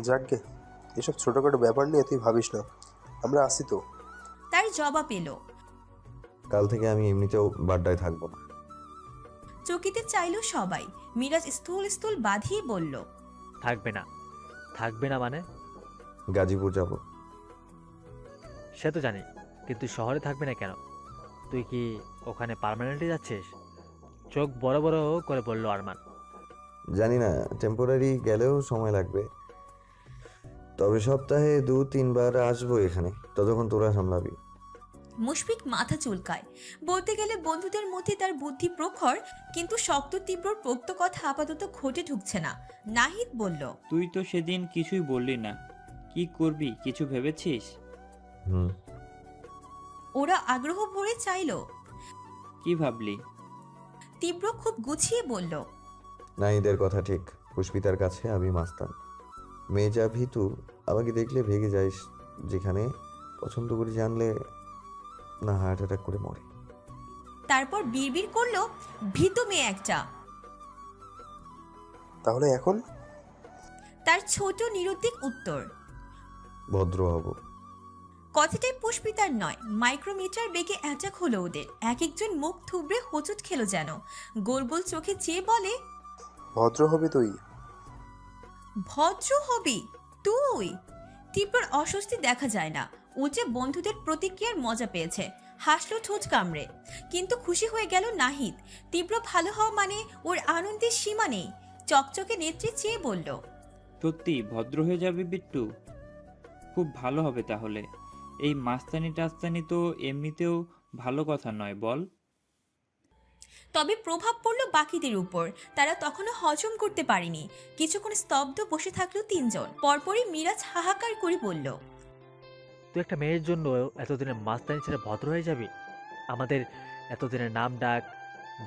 যাকগে, এসব ছোটোখাটো ব্যাপার নিয়ে তুই ভাবিস না, আমরা আসি তো। তার জবাব এলো। কাল থেকে আমি এমনিতেও বাড্ডায় থাকবো না। চকিতে চাইল সবাই। মিরাজ স্থূল স্থূল বাঁধিয়ে বলল। থাকবে না? থাকবে না মানে? গাজীপুর যাব। সে তো জানি, কিন্তু শহরে থাকবে না কেন? তুই কি ওখানে পার্মানেন্টলি যাচ্ছিস? চোখ বড় বড় করে বলল আরমান। জানি না, টেম্পোরারি গেলেও সময় লাগবে, তবে সপ্তাহে 2-3 বার আসবো এখানে, ততক্ষণ তোরা সামলাবি। মুশফিক মাথা চুলকায়। বলতে গেলে বন্ধুদের মধ্যে তার বুদ্ধি প্রখর, কিন্তু শক্ত তীব্র পোক্ত কথা আপাতত ঘটে ঢুকছে না। নাহিদ বলল। তুই তো সেদিন কিছুই বললি না, কি করবি কিছু ভেবেছিস? ওরা আগ্রহ ভরে চাইল। কি ভাবলি? তীব্র খুব গুছিয়ে বলল। নাহিদের কথা ঠিক, পুষ্পিতার কাছে আমি মাস্তান। মেয়ে যা ভীতু, আমাকে দেখলে ভেগে যাইস, যেখানে পছন্দ করি জানলে না হার্ট অ্যাটাক করে মরে। তারপর বিড়বিড় করলো, ভীতু মেয়ে একটা। তাহলে এখন? তার ছোট নিরুদ্দিক উত্তর। ভদ্র হব। কথাটাই পুষ্পিতার নয়, মাইক্রোমিটার বেগে অ্যাটাক হলো ওদের। এক একজন মুখ থুবড়ে হোঁচট খেলো যেন। গোল গোল চোখে চেয়ে বলে। ভদ্র হবি তুই? ভদ্র হবি তুই? তীব্রর অস্বস্তি দেখা যায় না। ও যে বন্ধুদের প্রতিক্রিয়ার মজা পেয়েছে, হাসলো ঠোঁট কামড়ে। কিন্তু খুশি হয়ে গেল নাহিদ। তীব্র ভালো হওয়া মানে ওর আনন্দের সীমা নেই। চকচকে নেত্রে চেয়ে বলল। সত্যি ভদ্র হয়ে যাবি বিট্টু? খুব ভালো হবে তাহলে। এই মাস্তানি টাস্তানি তো এমনিতেও ভালো কথা নয়, বল। তবে প্রভাব পড়ল বাকিদের উপর। তারা তখনও হজম করতে পারেনি। কিছুক্ষণ স্তব্ধ বসে থাকলো তিনজন। পরপরই মিরাজ হাহাকার করে বলল। তুই একটা মেয়ের জন্য এতদিনের মাস্তানি ছেড়ে ভদ্র হয়ে যাবি? আমাদের এতদিনের নাম ডাক,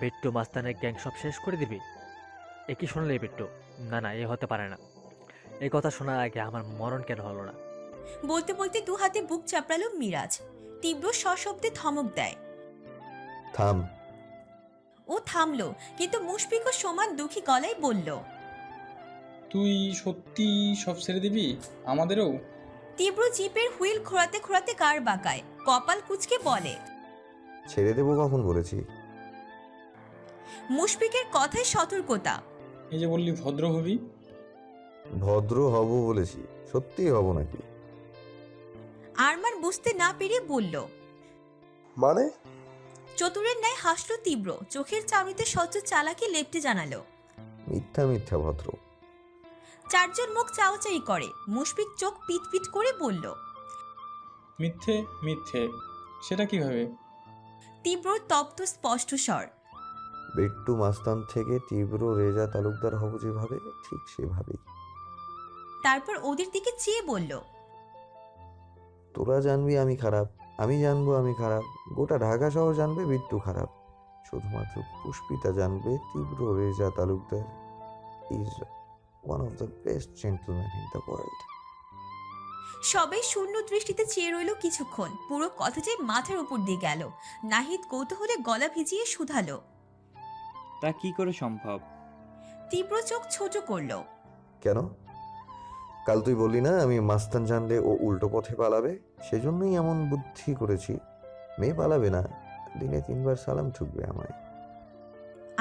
বিট্টু মাস্তানের গ্যাং সব শেষ করে দিবি? এ কি শুনলে বিট্টু? না না, এ হতে পারে না। এই কথা শোনার আগে আমার মরণ কেন হলো না? বলতে বলতে দু হাতে বুক চাপড়ালো মিরাজ। তীব্র সশব্দে ধমক দেয়। থাম। ও থামলো, কিন্তু মুশফিকও সমান দুঃখী গলায় বলল। তুই সত্যি সব ছেড়ে দিবি আমাদেরও? তীব্র জিপের হুইল খোঁড়াতে খোঁড়াতে কার বাঁকায়, কপাল কুঁচকে বলে। ছেড়ে দেবো কখন বলেছি? মুশফিকের কথায় সতর্কতা। এই যে বললি ভদ্র হবি। ভদ্র হব বলেছি, সত্যিই হব নাকি? আরমান বুঝতে না পেরে বলল। মানে? চতুরের ন্যায় হাসলো তীব্র, চোখের চামড়িতে স্বচ্ছ চালাকি লেপটে জানালো। মিথ্যা মিথ্যা ভদ্র। চারজন মুখ চাওয়াচাই করে। মুশফিক চোখ পিট পিট করে বলল। মিথ্যে মিথ্যে, সেটা কিভাবে? তীব্র তপ্ত স্পষ্ট স্বর। বিট্টু মাস্তান থেকে তীব্র রেজা তালুকদার হব যেভাবে, ঠিক সেভাবেই। তারপর ওদের দিকে চেয়ে বলল। তোরা জানবি আমি খারাপ, আমি জানবো আমি খারাপ, গোটা ঢাকা শহর জানবে বিট্টু খারাপ। শুধুমাত্র পুষ্পিতা জানবে তীব্র Reza Talukdar is one of the best gentleman in the world. সবাই শূন্য দৃষ্টিতে চেয়ে রইল কিছুক্ষণ। পুরো কথাটাই মাথার উপর দিয়ে গেল। নাহিদ কৌতূহলে গলা ভিজিয়ে শুধালো। তা কি করে সম্ভব? তীব্র চোখ ছোট করলো। কেন? কাল তুই বললি না আমি মাস্তান জানলে ও উল্টো পথে পালাবে, সেজন্যই এমন বুদ্ধি করেছি। মেয়ে পালাবে না, দিনে 3 বার সালাম ঠুকবে আমায়।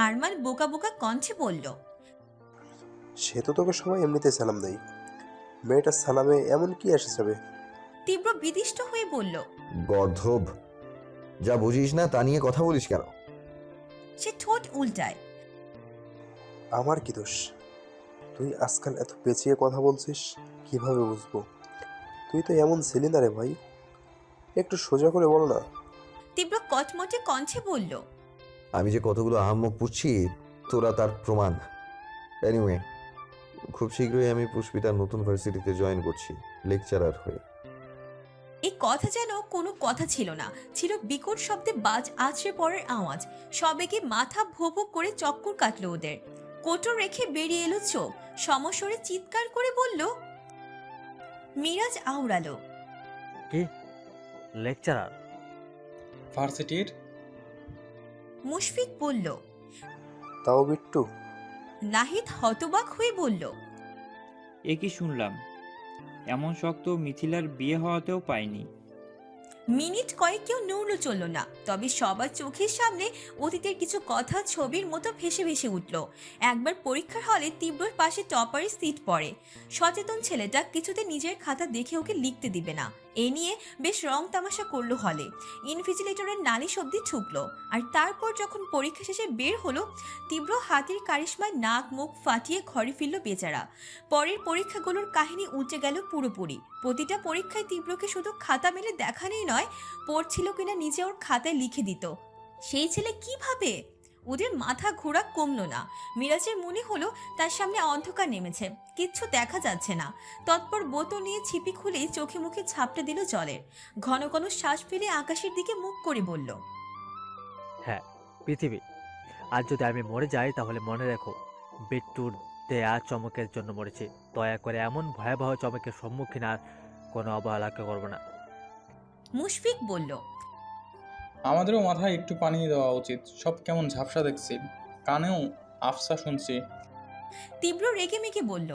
আরমান বোকা বোকা কণ্ঠে বলল, সে তো তোকে সবাই এমনিতেই সালাম দেয়, মেয়েটার সালামে এমন কি আসে যাবে? তীব্র বিদিষ্ট হয়ে বলল। গর্ধব, যা বুঝিস না তা নিয়ে কথা বলিস কেন? সে ঠোঁট উল্টায়। আমার কি দোষ? তুই আজকাল এত পেঁচিয়ে কথা বলছিস, কিভাবে বুঝবো? তুই তো এমন ছিলি না রে ভাই, একটু সোজা করে বল না। তীব্র কটমটে কণ্ঠে বলল, আমি যে কতগুলো আহাম্মক পুষছি তোরা তার প্রমাণ। এনিওয়ে, খুব শীঘ্রই আমি পুষ্পিতার নতুন ভার্সিটিতে জয়েন করছি, লেকচারার হয়ে। এই কথা যেন কোনো কথা ছিল না, ছিল বিকট শব্দে বাজ আছড়ে পড়ার আওয়াজ। সবেগে মাথা ভো ভো করে চক্কর কাটলো ওদের। কোটর রেখে বেরিয়ে এলো চোখ, সমস্বরে চিৎকার করে বলল। মিরাজ আওড়ালো। কি লেকচারার? ভার্সিটির। মুশফিক বলল। তাও বিট্টু? নাহিদ হতবাক হয়ে বলল। এ কি শুনলাম? এমন শখ তো মিথিলার বিয়ে হওয়াতেও পাইনি। মিনিট কয়েক কেউ নড়ল চলল না, তবে সবার চোখের সামনে অতীতের কিছু কথা ছবির মতো ভেসে ভেসে উঠল। একবার পরীক্ষার হলে তীব্রর পাশে টপারের সিট পড়ে। সচেতন ছেলেটা কিছুতে নিজের খাতা দেখে ওকে লিখতে দিবে না, এ নিয়ে বেশ রং তামাশা করলো হলে। ইনভিজিলেটরের নালিশ অব্দি ঠুকলো। আর তারপর যখন পরীক্ষা শেষে বের হলো, তীব্র হাতির কারিশমায় নাক মুখ ফাটিয়ে ঘরে ফিরল বেচারা। পরের পরীক্ষাগুলোর কাহিনী উল্টে গেল পুরোপুরি। প্রতিটা পরীক্ষায় তীব্রকে শুধু খাতা মেলে দেখানোই নয়, পড়ছিল কিনা নিজে ওর খাতায় লিখে দিত। সেই ছেলে কিভাবে? ওদের মাথা ঘোরা কমলো না। মিরাজের মনে হলো তার সামনে অন্ধকার নেমেছে, কিচ্ছু দেখা যাচ্ছে না। তৎপর বোতল নিয়ে ছিপি খুলে চোখে মুখে ঝাপটে দিল জলের। ঘন ঘন শ্বাস ফেলে আকাশের দিকে মুখ করে বলল, হ্যাঁ, পৃথিবী। আর যদি আমি মরে যাই তাহলে মনে রেখো, বিট্টুর দেয়া চমকের জন্য মরেছি। দয়া করে এমন ভয়াবহ চমকের সম্মুখীন আর কোনো অবহেলাকে করবো না। মুশফিক বলল। আমাদেরও মাথায় একটু পানি দেওয়া উচিত, সব কেমন ঝাপসা দেখছি, কানেও আফসা শুনছি। তীব্র রেগে মেগে বলল।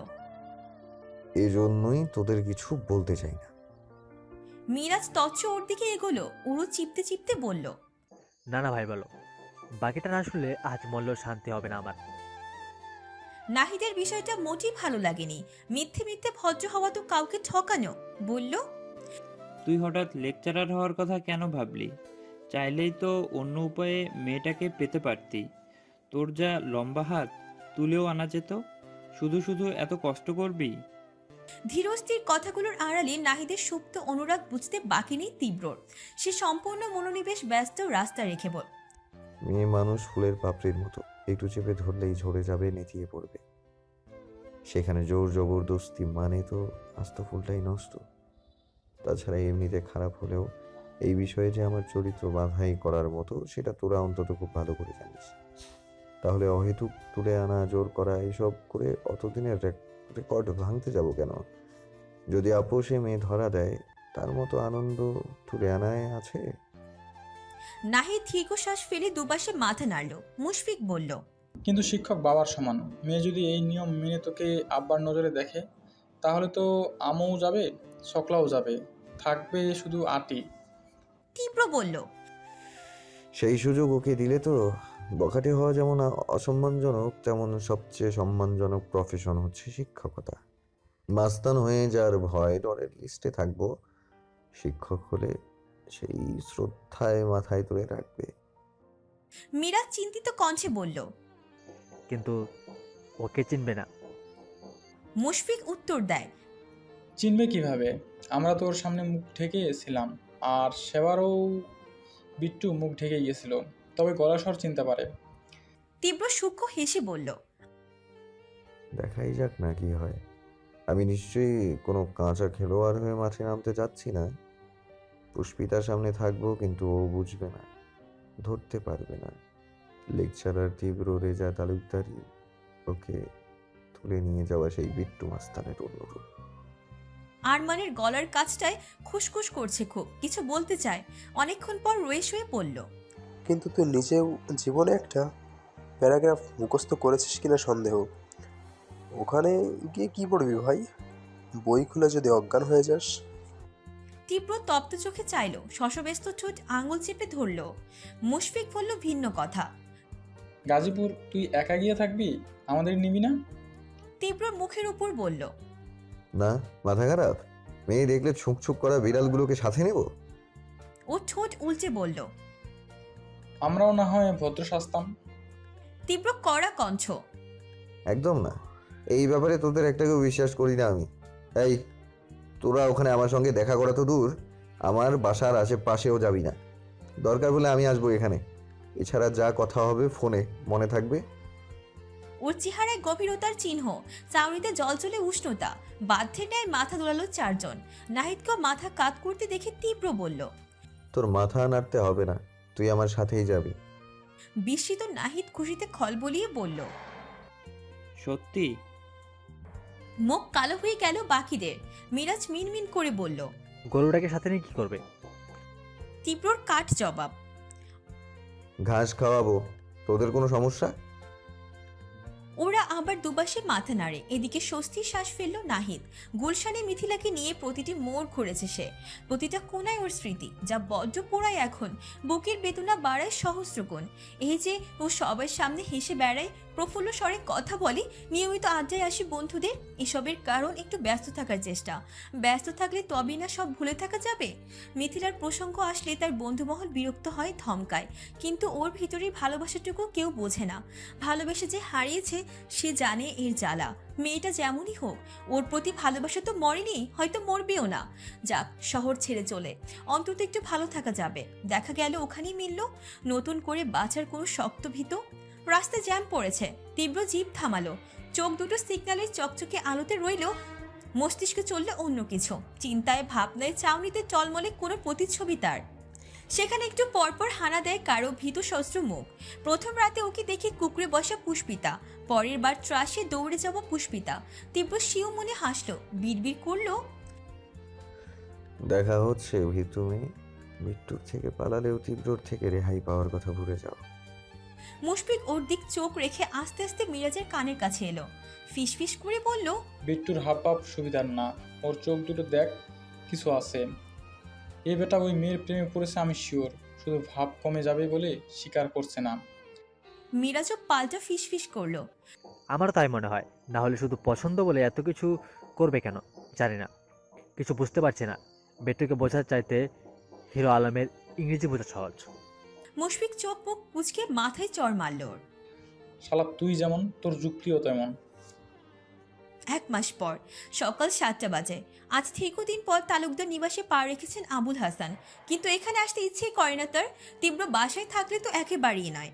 এই জন্যই তোদের কিছু বলতে চাই না। মিরাজ তচ্ছ ওর দিকে এগোলো, উড়ো চিপতে চিপতে বলল, না না ভাই বলো, বাকিটা না শুনলে আজ মরলেও শান্তি হবে না আমার। নাহিদের বিষয়টা মোটেই ভালো লাগেনি। মিথ্যে মিথ্যে ভদ্র হওয়া তো কাউকে ঠকানো। বলল, তুই হঠাৎ লেকচারার হওয়ার কথা কেন ভাবলি? চাইলেই তো অন্য উপায়ে মেয়েটাকে পেতে পারতি। তোর যা লম্বা হাত, তুলেও আনা যেত। শুধু শুধু এত কষ্ট করবি? ধীরস্থির কথাগুলোর আড়ালে নাহিদের সুপ্ত অনুরাগ বুঝতে বাকি নেই তীব্রর। সে সম্পূর্ণ মনোনিবেশ ব্যস্ত রাস্তা রেখে বল, মেয়ে মানুষ ফুলের পাপড়ির মতো, একটু চেপে ধরলেই ঝরে যাবে, নেতিয়ে পড়বে। সেখানে জোর জবরদস্তি মানে তো আস্ত ফুলটাই নষ্ট। তাছাড়া এমনিতে খারাপ হলেও এই বিষয়ে যে আমার চরিত্র বাধাই করার মতো, সেটা তোরা অন্তত খুব ভালো করে জানিস। তাহলে অহেতুক তুলে আনা, জোর করা, এসব করে অতদিনের রেকর্ড ভাঙতে যাব কেন? যদি আপোষে মেয়ে ধরা দেয়, তার মতো আনন্দ তুলে আনায় আছে। নাহিদ দীর্ঘশ্বাস ফেলে দুপাশে মাথা নাড়ল। মুশফিক বলল, কিন্তু শিক্ষক বাবার সমান, মেয়ে যদি এই নিয়ম মেনে তোকে আব্বার নজরে দেখে, তাহলে তো আমও যাবে, সকলাও যাবে, থাকবে শুধু আটি। তীব্র বলল, সেই সুযোগ ওকে দিলে তো বখাটে হওয়া যেমন অসম্মানজনক, তেমন সবচেয়ে সম্মানজনক প্রফেশন হচ্ছে শিক্ষকতা। মাস্তান হয়ে যার ভয় ডরের লিস্টে থাকবো, শিক্ষক হলে সেই শ্রদ্ধায় মাথায় তুলে রাখবে। মিরাজ চিন্তিত কণ্ঠে বলল, কিন্তু ওকে চিনবে না। মুশফিক উত্তর দেয়, চিনবে কিভাবে? আমরা তোর সামনে মুখ ঢেকে ছিলাম, আর সেবারও বিট্টু মুখ ঢেকে গিয়েছিল, তবে গলা স্বর চিনতে পারে। তীব্র সূক্ষ্ম হেসে বলল, দেখাই যাক না কি হয়। আমি নিশ্চয়ই কোনো কাঁচা খেলোয়াড় হয়ে মাঠে নামতে যাচ্ছি না। পুষ্পিতার সামনে থাকবো, কিন্তু ও বুঝবে না, ধরতে পারবে না। লেকচারার তীব্র রেজা তালুকদারি, ওকে তুলে নিয়ে যাওয়া সেই বিট্টু মাস্তানের অন্য রূপ। আরমানের গলার কাছটায় খুসখুস করছে, খুব কিছু বলতে চায়। অনেকক্ষণ পর রয়ে শুয়ে পড়ল। কিন্তু তুই নিজেও জীবনে একটা প্যারাগ্রাফ মুখস্থ করেছিস কিনা সন্দেহ। ওখানে গিয়ে কি পড়বি ভাই? বই খুলে যদি অজ্ঞান হয়ে যাস? তীব্র তপ্ত চোখে চাইল, শশব্যস্ত ঠোঁট আঙুল চেপে ধরল। মুশফিক বলল ভিন্ন কথা। গাজীপুর তুই একা গিয়ে থাকবি, আমাদের নিবি না? তীব্রর মুখের উপর বলল, না, মাথা খারাপ? মেয়ে দেখলে ছুঁক ছুঁক করা বিড়ালগুলোকে সাথে নেব? ও ঠোঁট উল্টে বলল। আমরাও না হয় ভদ্র সাজতাম। তীব্র কড়া কণ্ঠ, একদম না। এই ব্যাপারে তোদের একটাকেও বিশ্বাস করি না আমি। এই, তোরা ওখানে আমার সঙ্গে দেখা করা তো দূর, আমার বাসার আশেপাশেও যাবি না। দরকার হলে আমি আসবো এখানে। এছাড়া যা কথা হবে ফোনে মনে থাকবে। ওর চেহারায় গভীরতার চিহ্ন, চাউনিতে জলজলে উষ্ণতা। বাধ্যের ন্যায় মাথা দোলালো চারজন। নাহিদকেও মাথা কাত করতে দেখে তীব্র বলল, তোর মাথা নাড়তে হবে না, তুই আমার সাথেই যাবি। বিস্মিত নাহিদ খুশিতে খলবলিয়ে বলল। সত্যি? মুখ কালো হয়ে গেল বাকিদের। মিরাজ মিনমিন করে বলল। গরুটাকে সাথে নিয়ে কি করবে? তীব্রর কাট জবাব। ঘাস খাওয়াবো, তোদের কোনো সমস্যা? ওরা আবার দুপাশে মাথা নাড়ে। এদিকে স্বস্তির শ্বাস ফেলল নাহিদ। গুলশানে মিথিলাকে নিয়ে প্রতিটি মোড় ঘুরেছে সে। প্রতিটা কোনায় ওর স্মৃতি, যা বড্ড পোড়ায় এখন। বুকের বেদনা বাড়ায় সহস্রগুণ। এই যে ও সবার সামনে হেসে বেড়ায়, প্রফুল্ল স্বরে কথা বলে, নিয়মিত আড্ডায় আসে বন্ধুদের। এসবের কারণ একটু ব্যস্ত থাকার চেষ্টা। ব্যস্ত থাকলে তবেই না সব ভুলে থাকা যাবে। মিথিলার প্রসঙ্গ আসলে তার বন্ধুমহল বিরক্ত হয়, ধমকায়। কিন্তু ওর ভিতরের ভালোবাসাটুকু কেউ বোঝে না। ভালোবেসে যে হারিয়েছে সে জানে এর জ্বালা। মেয়েটা যেমনই হোক, ওর প্রতি ভালোবাসা তো মরেনি, হয়তো মরবেও না। যাক, শহর ছেড়ে চলে অন্তত একটু ভালো থাকা যাবে। দেখা গেল ওখানেই মিলল নতুন করে বাঁচার কোনো শক্ত ভিত। রাস্তায় জ্যাম পড়েছে। তীব্র জিভ থামালো। চোখ দুটো সিগন্যালের চকচকে আলোতে রইল। মস্তিষ্কে চললে অন্য কিছু, চিন্তায় ভাবনায় চাউনিতে টলমলে কোনো প্রতিচ্ছবি তার। সেখানে একটু পরপর হানা দেয় কারো ভীত শস্ত্র মুখ। প্রথম রাতে ওকে দেখে কুকুরে বসা পুষ্পিতা, পরের বার ট্রাসে দৌড়ে যাওয়া পুষ্পিতা। তীব্র শিও মনে হাসলো, বিড়বিড় করলো, দেখা হচ্ছে ভিতু মেয়ে। মৃত্যুর থেকে পালালেও তীব্রর থেকে রেহাই পাওয়ার কথা ভুলে যাও। মুশফিক ওর দিক চোখ রেখে আস্তে আস্তে মিরাজের কানের কাছে এলো। ফিসফিস করে বলল, বিট্টুর হাব ভাব সুবিধার না, ওর চোখ দুটো দেখ, কিছু আছে। এ বেটা ওই মেয়ের প্রেমে পড়েছে, আমি শিওর। শুধু ভাব কমে যাবে বলে স্বীকার করছে না। মিরাজও পাল্টা ফিসফিস করলো, আমারও তাই মনে হয়। না হলে শুধু পছন্দ বলে এত কিছু করবে কেন জানি না, কিছু বুঝতে পারছি না। বেটুকে বোঝার চাইতে হিরো আলমের ইংরেজি বোঝা সহজ। মুশফিক চোখ মুখ কুচকে মাথায় চড় মারল ওর। শালা তুই যেমন, তোর যুক্তিও তেমন। 1 মাস পর সকাল 7টা বাজে। আজ দীর্ঘদিন পর তালুকদার নিবাসে পা রেখেছেন আবুল হাসান। কিন্তু এখানে আসতে ইচ্ছেই করে না তার। তীব্র বাসায় থাকলে তো একেবারেই নয়,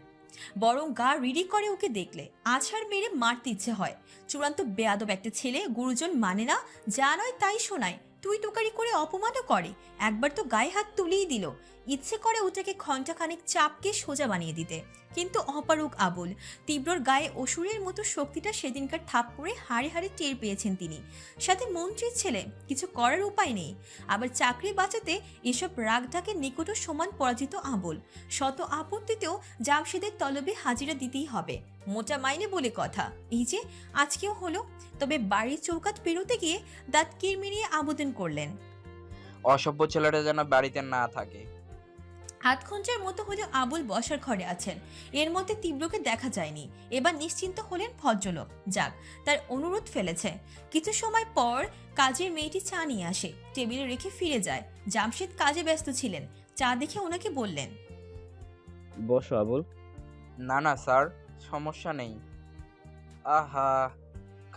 বরং গা রিডি করে ওকে দেখলে। আছাড় মেরে মারতে ইচ্ছে হয়। চূড়ান্ত বেয়াদব একটা ছেলে, গুরুজন মানে না, যা নয় তাই শোনায়, তুই তোকারি করে অপমানও করে। একবার তো গায়ে হাত তুলেই দিল। ইচ্ছে করে ওটাকে ঘণ্টাখানেক চাপকে সোজা বানিয়ে দিতে। কিন্তু অপারক আবুল। তীব্রর গায়ে অসুরের মতো শক্তিটা সেদিনকার থাপ্পড়ে হাড়ে হাড়ে টের পেয়েছেন তিনি। সাথে মন্ত্রীর ছেলে, কিছু করার উপায় নেই। আবার চাকরি বাঁচাতে এসব রাগঢাকের নিকটও সমান পরাজিত আবুল। শত আপত্তিতেও জামশেদের তলবে হাজিরা দিতেই হবে, মোটা মাইনে বলে কথা। এই যে আজকেও হলো। তবে বাড়ির চৌকাঠ পেরোতে গিয়ে দাঁত কিরমিরিয়ে আবেদন করলেন, অসভ্য ছেলেটা যেন বাড়িতে না থাকে। 8 ঘন্টার মতো হলেও আবুল বসার ঘরে আছেন। এর মধ্যে তীব্রকে দেখা যায়নি। এবার নিশ্চিন্ত হলেন ভদ্রলোক। যাক, তার অনুরোধ ফেলেছে। কিছু সময় পর কাজের মেয়েটি চা নিয়ে আসে, টেবিলে রেখে ফিরে যায়। জামশেদ কাজে ব্যস্ত ছিলেন। চা দেখে ওনাকে বললেন, বসো আবুল। না না স্যার, সমস্যা নেই। আহা,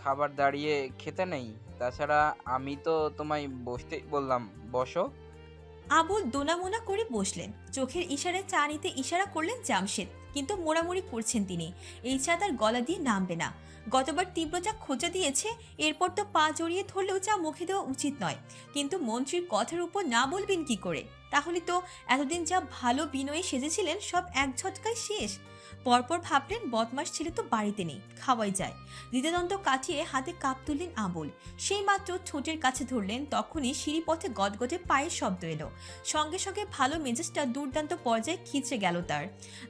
খাবার দাঁড়িয়ে খেতে নেই। তাছাড়া আমি তো তোমায় বসতেই বললাম, বসো। আবুল দোনামোনা করে বসলেন। চোখের ইশারায় চা নিতে ইশারা করলেন জামশেদ, কিন্তু মোড়ামুড়ি করছেন তিনি। এই চা তার গলা দিয়ে নামবে না। গতবার তীব্র যা খোঁজা দিয়েছে, এরপর তো পা জড়িয়ে ধরলেও চা মুখে দেওয়া উচিত নয়। কিন্তু মন্ত্রীর কথার উপর না বলবেন কি করে? তাহলে তো এতদিন যা ভালো বিনয়ে সেজেছিলেন সব এক ঝটকায় শেষ। পরপর ভাবলেন বদমাস ছেলে তো বাড়িতে নেই, খাওয়াই যায়। দ্বিধাদ্বন্দ্ব কাটিয়ে হাতে কাপ তুললেন আবুল। সেই মাত্র ঠোঁটের কাছে ধরলেন, তখনই সিঁড়িপথে গদগদে পায়ের শব্দ এলো। সঙ্গে সঙ্গে ভালো মেজাজটা দুর্দান্ত পর্যায়ে খিচড়ে গেল তার।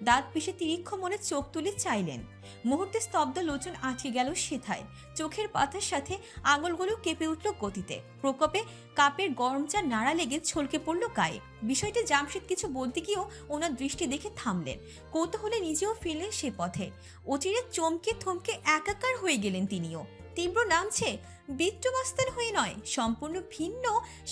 দাঁত পিষে তিরিক্ষ মনে চোখ তুলে চাইলেন। মুহূর্তে স্তব্ধ লোচন আটকে গেল সেথায়। চোখের পাতার সাথে আঙুলগুলো কেঁপে উঠল গতিতে। প্রকোপে কাপের গরম চা নাড়া লেগে ছলকে পড়ল গায়ে। বিষয়টি জামশেদ কিছু বলতে গিয়েও ওনার দৃষ্টি দেখে থামলেন। কৌতূহলে নিজেও ফিরলেন সে পথে। অচিরে চমকে থমকে একাকার হয়ে গেলেন তিনিও। তীব্র নামছে বিট্টু মাস্তান হয়ে নয়, সম্পূর্ণ ভিন্ন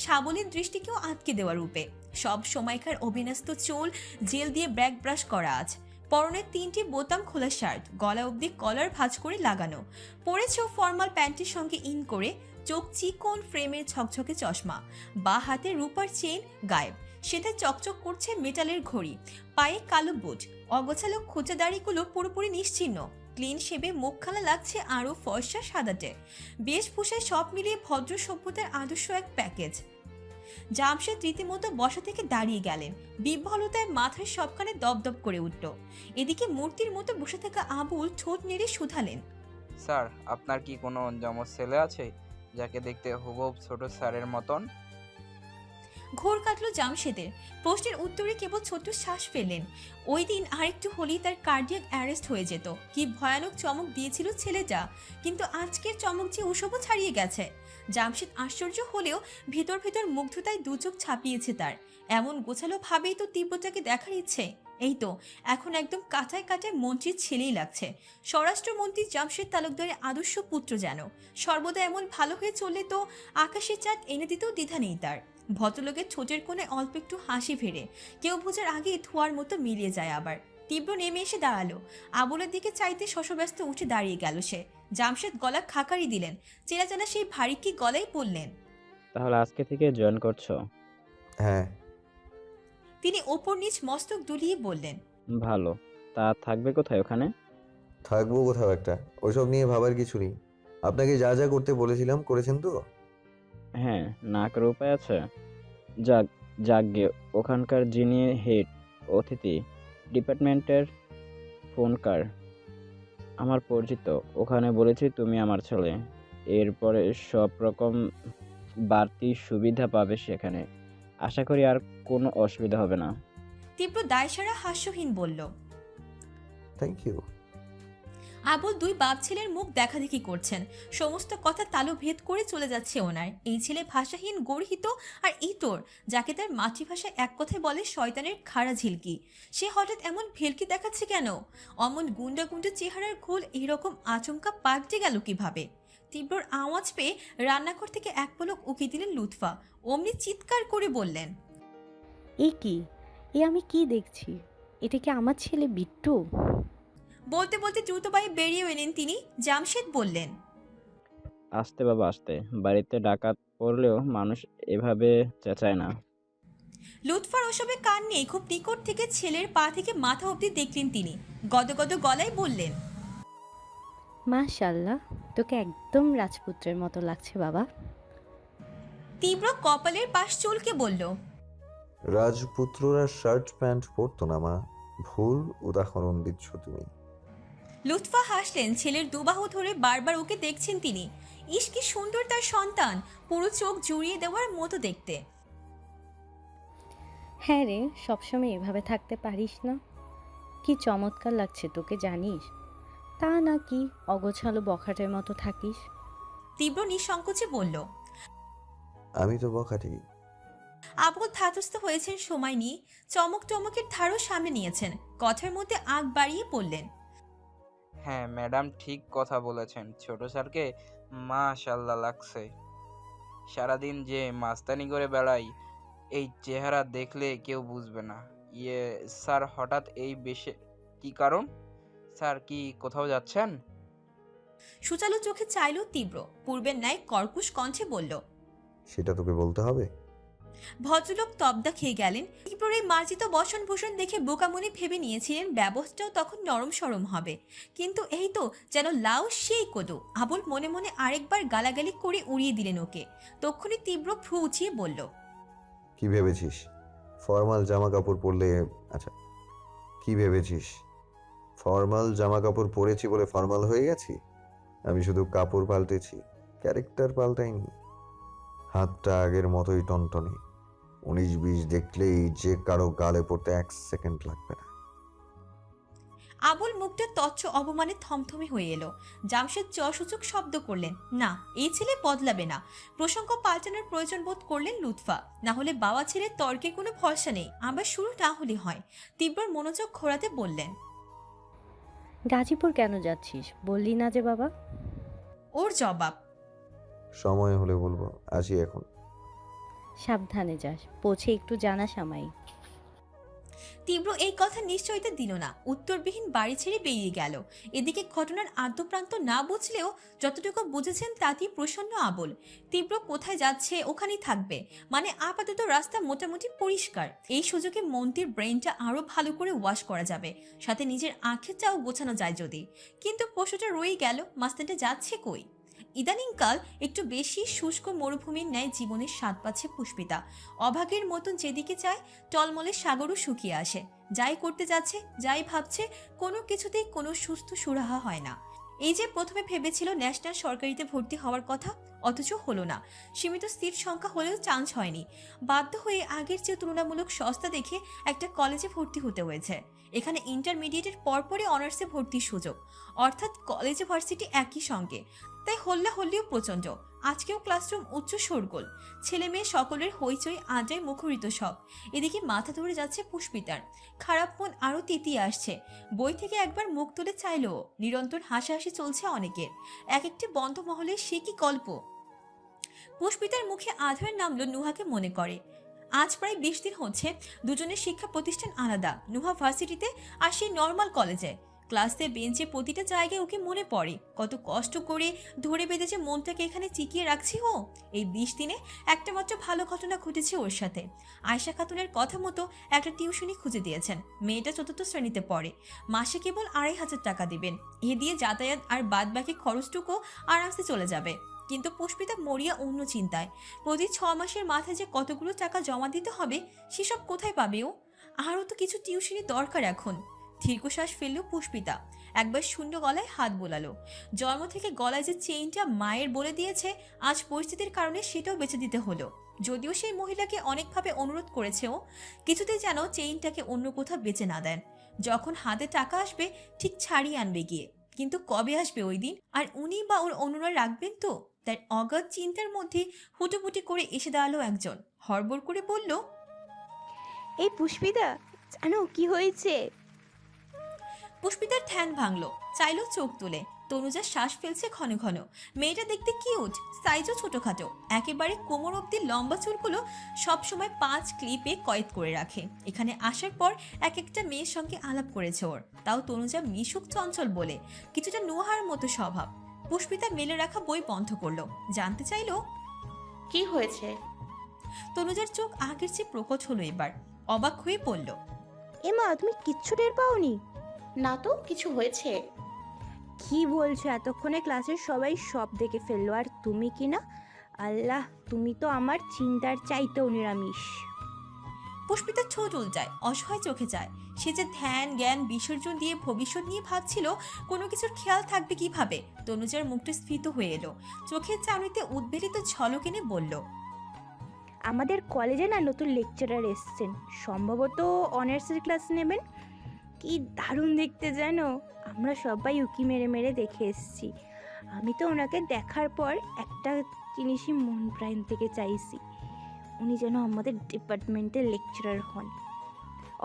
সাবলীর দৃষ্টিকেও আটকে দেওয়ার রূপে। সব সময়কার অবিন্যস্ত চুল জেল দিয়ে ব্র্যাক ব্রাশ করা আজ। পরনের 3টি বোতাম খোলা শার্ট, গলা অবধি কলার ভাঁজ করে লাগানো। পরেছে ফর্মাল প্যান্টের সঙ্গে ইন করে, চোখ চিকন ফ্রেমের ঝকঝকে চশমা। বা হাতে রূপার চেন গায়েব, সেটা চকচক করছে মেটালের ঘড়ি। পায়ে কালো বুট, অগোছালো খোঁচা দাড়িগুলো পুরোপুরি নিশ্চিহ্ন। ক্লিন শেবে মুখখানা লাগছে আরও ফর্সা সাদাটে। বেশভূষায় সব মিলিয়ে ভদ্র সভ্যতার আদর্শ এক প্যাকেজ। জামশেদ রীতিমতো বসা থেকে দাঁড়িয়ে গেলেন। বিহ্বলতায় মাথার সবখানে দপদপ করে উঠল। এদিকে মূর্তির মতো বসে থাকা আবুল ঠোঁট নেড়ে শুধালেন, স্যার, আপনার কি কোনো জমজ ছেলে আছে যাকে দেখতে হুবহু ছোট স্যারের মতন? ঘোর কাটল জামশেদের। প্রশ্নের উত্তরে কেবল ছোট্ট শ্বাস ফেললেন। ওই দিন আরেকটু হলেই তার কার্ডিয়াক অ্যারেস্ট হয়ে যেত। কি ভয়ানক চমক দিয়েছিল ছেলেটা, কিন্তু আজকের চমক যে ওসবও ছাড়িয়ে গেছে। জামশেদ আশ্চর্য হলেও ভেতর ভেতর মুগ্ধতায় দু চোখ ছাপিয়েছে তার। এমন গোছালো ভাবেই তো তীব্রতাকে দেখার ইচ্ছে। এই তো এখন একদম কাঁটায় কাঁটায় মন্ত্রীর ছেলেই লাগছে। স্বরাষ্ট্রমন্ত্রী জামশেদ তালুকদারের আদর্শ পুত্র যেন। সর্বদা এমন ভালো হয়ে চললে তো আকাশের চাঁদ এনে দিতেও দ্বিধা নেই তার। ভদ্রলোকের ঠোঁটের কোণে অল্প একটু হাসি ফেরে, কেউ বোঝার আগে ধোয়ার মতো মিলিয়ে যায় আবার। তীব্র নেমে এসে দাঁড়ালো। আবুলের দিকে চাইতে শশব্যস্ত উঠে দাঁড়িয়ে গেল সে। জামশেদ গলা খাকারি দিলেন। চেনা চেনা সেই ভারী কি গলায় বললেন, তাহলে আজকে থেকে জয়েন করছো? হ্যাঁ। তিনি ওপর নিচ মস্তক দুলিয়ে বললেন, ভালো। তা থাকবে কোথায় ওখানে? থাকবো কোথাও একটা, ওসব নিয়ে ভাবার কিছু নেই। আপনাকে যা যা করতে বলেছিলাম করেছেন তো? হ্যাঁ, না করে উপায় আছে? যাক যাকগে, ওখানকার যিনি হেড অতিথি ডিপার্টমেন্টের ফোনকার আমার পরিচিত, ওখানে বলেছি তুমি আমার ছেলে। এরপরে সব রকম বাড়তি সুবিধা পাবে সেখানে। আশা করি আর কোনো অসুবিধা হবে না। তীব্র দায়সারা হাস্যহীন বলল। Thank you. আবুল দুই বাপ ছেলের মুখ দেখাদেখি করছেন। সমস্ত কথা তালু ভেদ করে চলে যাচ্ছে ওনার। এই ছেলে ভাষাহীন, গর্হিত আর ইতর, যাকে তার মাতৃভাষায় এক কথায় বলে শয়তানের খাড়া ঝিলকি। সে হঠাৎ এমন ভেলকি দেখাচ্ছে কেন? অমন গুন্ডা গুন্ডা চেহারার ঘোল এইরকম আচমকা পাল্টে গেল কিভাবে? তীব্রর আওয়াজ পেয়ে রান্নাঘর থেকে এক পলক উকি দিলেন লুৎফা। অমনি চিৎকার করে বললেন, এ কি, এ আমি কি দেখছি? এটা কি আমার ছেলে বিট্টু? বলতে বলতে দ্রুত পায়ে বেরিয়ে এলেন তিনি। জামশেদ বললেন, আসতে বাবা আসতে, বাড়িতে ডাকাত পড়লেও মানুষ এভাবে চেঁচায় না। লুৎফার ওসবে কান নেই। খুব নিকট থেকে ছেলের পা থেকে মাথা অবধি দেখলেন তিনি। গদগদ গলায় বললেন, মাশাআল্লাহ, তোকে একদম রাজপুত্রের মতো লাগছে বাবা। তীব্র কপালের পাশ চুলকে বলল, রাজপুত্ররা শার্ট প্যান্ট পরতো না মা, ভুল উদাহরণ দিচ্ছ তুমি। লুৎফা হাসলেন। ছেলের দুবাহু ধরে বারবার ওকে দেখছেন তিনি। ইস কি সুন্দর তার সন্তান, পুরো চোখ জুড়িয়ে দেওয়ার মতো দেখতে। হ্যাঁ রে, সবসময় এভাবে থাকতে পারিস না? কি চমৎকার লাগছে তোকে জানিস? তা না কি অগোছালো বখাটের মতো থাকিস? তীব্র নিঃসংকোচে বলল। আমি তো বখাটি। আবুল ধাতস্থ হয়েছেন সময় নিয়ে। চমক টমকের ধারও সামনে নিয়েছেন। কথার মধ্যে আগ বাড়িয়ে বললেন, হ্যাঁ ম্যাডাম, ঠিক কথা বলেছেন। ছোট স্যারকে মাশাআল্লাহ লাগছে। সারাদিন যে মাস্তানি করে বেড়াই, এই চেহারা দেখলে কেউ বুঝবে না। ইয়ে স্যার, হঠাৎ এই বেশে কি কারণ? স্যার কি কোথাও যাচ্ছেন? সুচালু চোখে চাইল তীব্র। পূর্বের ন্যায় কর্কশ কণ্ঠে বলল, সেটা তোকে বলতে হবে? ভদ্রলোক তবদা খেয়ে গেলেন। তীব্রর এই মার্জিত বসন ভূষণ দেখে বোকামনি ভেবে নিয়েছিলেন ব্যবস্থাও তখন নরম সরম হবে। কিন্তু এই তো যেন লাউ সেই কদু। আবুল মনে মনে আরেকবার গালাগালি করে উড়িয়ে দিলেন ওকে। তক্ষুনি তীব্র ভ্রু উঁচিয়ে বলল, কি ভেবেছিস ফর্মাল জামা কাপড় পরলে? আচ্ছা, কি ভেবেছিস ফর্মাল জামা কাপড় পরেছি বলে ফর্মাল হয়ে গেছি? আমি শুধু কাপড় পাল্টেছি, ক্যারেক্টার পাল্টাইনি। হাতটা আগের মতোই টনটনে। 19-20 দেখলেই যে কারো গালে পড়তে 1 সেকেন্ড লাগবে না। আবুল মুখটা তচ্ছ অপমানে থমথমে হয়ে এলো। জামশেদ সূচক শব্দ করলেন, না, এই ছেলে বদলাবে না। প্রসঙ্গ পাল্টানোর প্রয়োজন বোধ করলেন লুৎফা। না হলে বাবা ছেলের তর্কের কোনো ভরসা নেই, আবার শুরু না হলে হয়। তীব্র মনোযোগ ঘোরাতে বললেন, গাজীপুর কেন যাচ্ছিস বললি না যে বাবা? ওর জবাব, সময় হলে বলবো, আসি এখন। সাবধানে যাস, পৌঁছে একটু জানাস আমায়। তীব্র এই কথা নিশ্চয়তা দিল না, উত্তরবিহীন বাড়ি ছেড়ে বেরিয়ে গেল। এদিকে ঘটনার আদ্যপ্রান্ত না বুঝলেও যতটুকু বুঝেছেন তাতেই প্রসন্ন আবুল। তীব্র কোথায় যাচ্ছে ওখানেই থাকবে, মানে আপাতত রাস্তা মোটামুটি পরিষ্কার। এই সুযোগে মন্ত্রীর ব্রেনটা আরো ভালো করে ওয়াশ করা যাবে, সাথে নিজের আঁখের চাও গোছানো যায় যদি। কিন্তু প্রশ্নটা রয়ে গেল, মাস্তানটা যাচ্ছে কই? ইদানিংকাল একটু বেশি শুষ্ক মরুভূমির ন্যায় জীবনের স্বাদ পাচ্ছে পুষ্পিতা। অভাগের মতন যেদিকে চায় টলমলে সাগরও শুকিয়ে আসে। যাই করতে যাচ্ছে, যাই ভাবছে, কোনো কিছুতেই কোনো সুস্থ সুরাহা হয় না। এই যে প্রথমে ভেবেছিল ন্যাশনাল সরকারিতে ভর্তি হওয়ার কথা, অথচ হলো না। সীমিত সিট সংখ্যা হলেও চান্স হয়নি। বাধ্য হয়ে আগের চেয়ে তুলনামূলক সস্তা দেখে একটা কলেজে ভর্তি হতে হয়েছে। এখানে ইন্টারমিডিয়েটের পরপরই অনার্সে ভর্তির সুযোগ, অর্থাৎ কলেজ ভার্সিটি একই সঙ্গে। তাই হল্লা হল্লিও প্রচণ্ড। আজকেও ক্লাসরুম উচ্চ শোরগোল, ছেলে মেয়ে সকলের হইচই আড্ডায় মুখরিত সব। এদিকে মাথা ধরে যাচ্ছে পুষ্পিতার। খারাপ মন আরও তেতিয়ে আসছে। বই থেকে একবার মুখ তুলে চাইলো, নিরন্তর হাসাহাসি চলছে অনেকের। এক একটি বন্ধ মহলে সে কি গল্প। পুষ্পিতার মুখে আধার নামলো নুহাকে মনে করে। আজ প্রায় 20 দিন হচ্ছে দুজনের শিক্ষা প্রতিষ্ঠান আলাদা। নুহা ভার্সিটিতে আর সেই নর্মাল কলেজে। ক্লাসে বেঞ্চে প্রতিটা জায়গায় ওকে মনে পড়ে, কত কষ্ট করে ধরে বেঁধেছে মনটাকে এখানে চিকিয়ে রাখছি ও। এই 20 দিনে একটা মাত্র ভালো ঘটনা ঘটেছে ওর সাথে। আয়শা খাতুনের কথা মতো একটা টিউশনি খুঁজে দিয়েছেন। মেয়েটা 4র্থ শ্রেণীতে পড়ে, মাসে কেবল 2500 টাকা দিবেন। এ দিয়ে যাতায়াত আর বাদ বাকি খরচটুকু আরামসে চলে যাবে। কিন্তু পুষ্পিতা মরিয়া অন্য চিন্তায়। প্রতি 6 মাসের মাথায় যে কতগুলো টাকা জমা দিতে হবে সেসব কোথায় পাবে ও? আরও তো কিছু টিউশনি দরকার এখন। দীর্ঘশ্বাস ফেলল পুষ্পিতা, একবার শূন্য গলায় হাত বোলালো। জন্ম থেকে গলায় যে চেইনটা মায়ের বলে দিয়েছে, আজ পরিস্থিতির কারণে সেটাও বেঁচে দিতে হলো। যদিও সেই মহিলাকে অনেকভাবে অনুরোধ করেছে ও, কিছুতেই যেন চেইনটাকে অন্য কোথাও বেঁচে না দেন। যখন হাতে টাকা আসবে ঠিক ছাড়িয়ে আনবে গিয়ে। কিন্তু কবে আসবে ওই দিন? আর উনি বা ওর অনুরা রাখবেন তো? তার অগাধ চিন্তার মধ্যে হুটোপুটি করে এসে দাঁড়ালো একজন। হড়বড় করে বলল, এই পুষ্পিতা, জানো কি হয়েছে? পুষ্পিতার ধ্যান ভাঙলো, চাইলো চোখ তুলে। তনুজা শ্বাস ফেলছে ঘন ঘন। মেয়েটা দেখতে কিউট, সাইজও ছোটখাটো। একেবারে কোমর অব্দি লম্বা চুলগুলো সবসময় 5 ক্লিপে কয়েদ করে রাখে। এখানে আসার পর এক একটা মেয়ের সঙ্গে আলাপ করেছে ওর, তাও তনুজা মিশুক চঞ্চল বলে, কিছুটা নোহার মতো স্বভাব। পুষ্পিতা মেলে রাখা বই বন্ধ করলো, জানতে চাইলো, কি হয়েছে? তনুজার চোখ আগের চেয়ে প্রকট হলো এবার। অবাক হয়ে পড়ল, এমা, তুমি কিচ্ছু টের পাওনি? না তো, কিছু হয়েছে? কি বলছো? এতক্ষণে ক্লাসের সবাই সব দেখে ফেললো, আর তুমি কি না? আল্লাহ, তুমি তো আমার চিন্তার চাইতেও নিরামিষ। পুষ্পিতার ঠোঁট উল্টায়, অসহায় চোখে যায়। সে যে ধ্যান জ্ঞান বিসর্জন দিয়ে ভবিষ্যৎ নিয়ে ভাবছিল, কোনো কিছুর খেয়াল থাকবে কিভাবে। তনুজার মুখটা স্ফীত হয়ে এলো, চোখের চাউনিতে উদ্বেলিত ঝলক এনে বলল, আমাদের কলেজে না নতুন লেকচারার এসছেন, সম্ভবত অনার্সের ক্লাস নেবেন। কি দারুণ দেখতে জানো, আমরা সবাই উকি মেরে মেরে দেখে এসেছি। আমি তো ওনাকে দেখার পর একটা জিনিসই মন প্রাণ থেকে চাইছি, উনি যেন আমাদের ডিপার্টমেন্টের লেকচারার হন।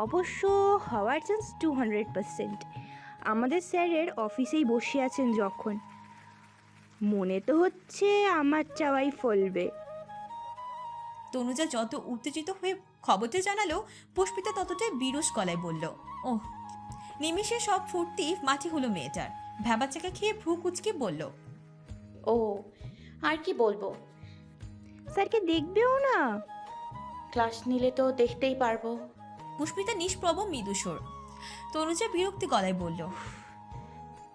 অবশ্য হওয়ার চান্স 200%। আমাদের স্যারের অফিসেই বসে আছেন যখন, মনে তো হচ্ছে আমার চাওয়াই ফলবে। তনুজা যত উত্তেজিত হয়ে খবরটা জানালো, পুষ্পিতা ততটাই বিরস গলায় বলল, ওহ। নিমিষে সব ফুর্তি মাটি হলো মেয়েটার। ভ্যাবাচাকা খেয়ে ভ্রু কুচকে বলল, ও, আর কি বলবো? স্যারকে দেখবেও না? ক্লাস নিলে তো দেখতেই পারবো। পুষ্পিতা নিষ্প্রভ মৃদুস্বর। তনুজা বিরক্তি গলায় বলল,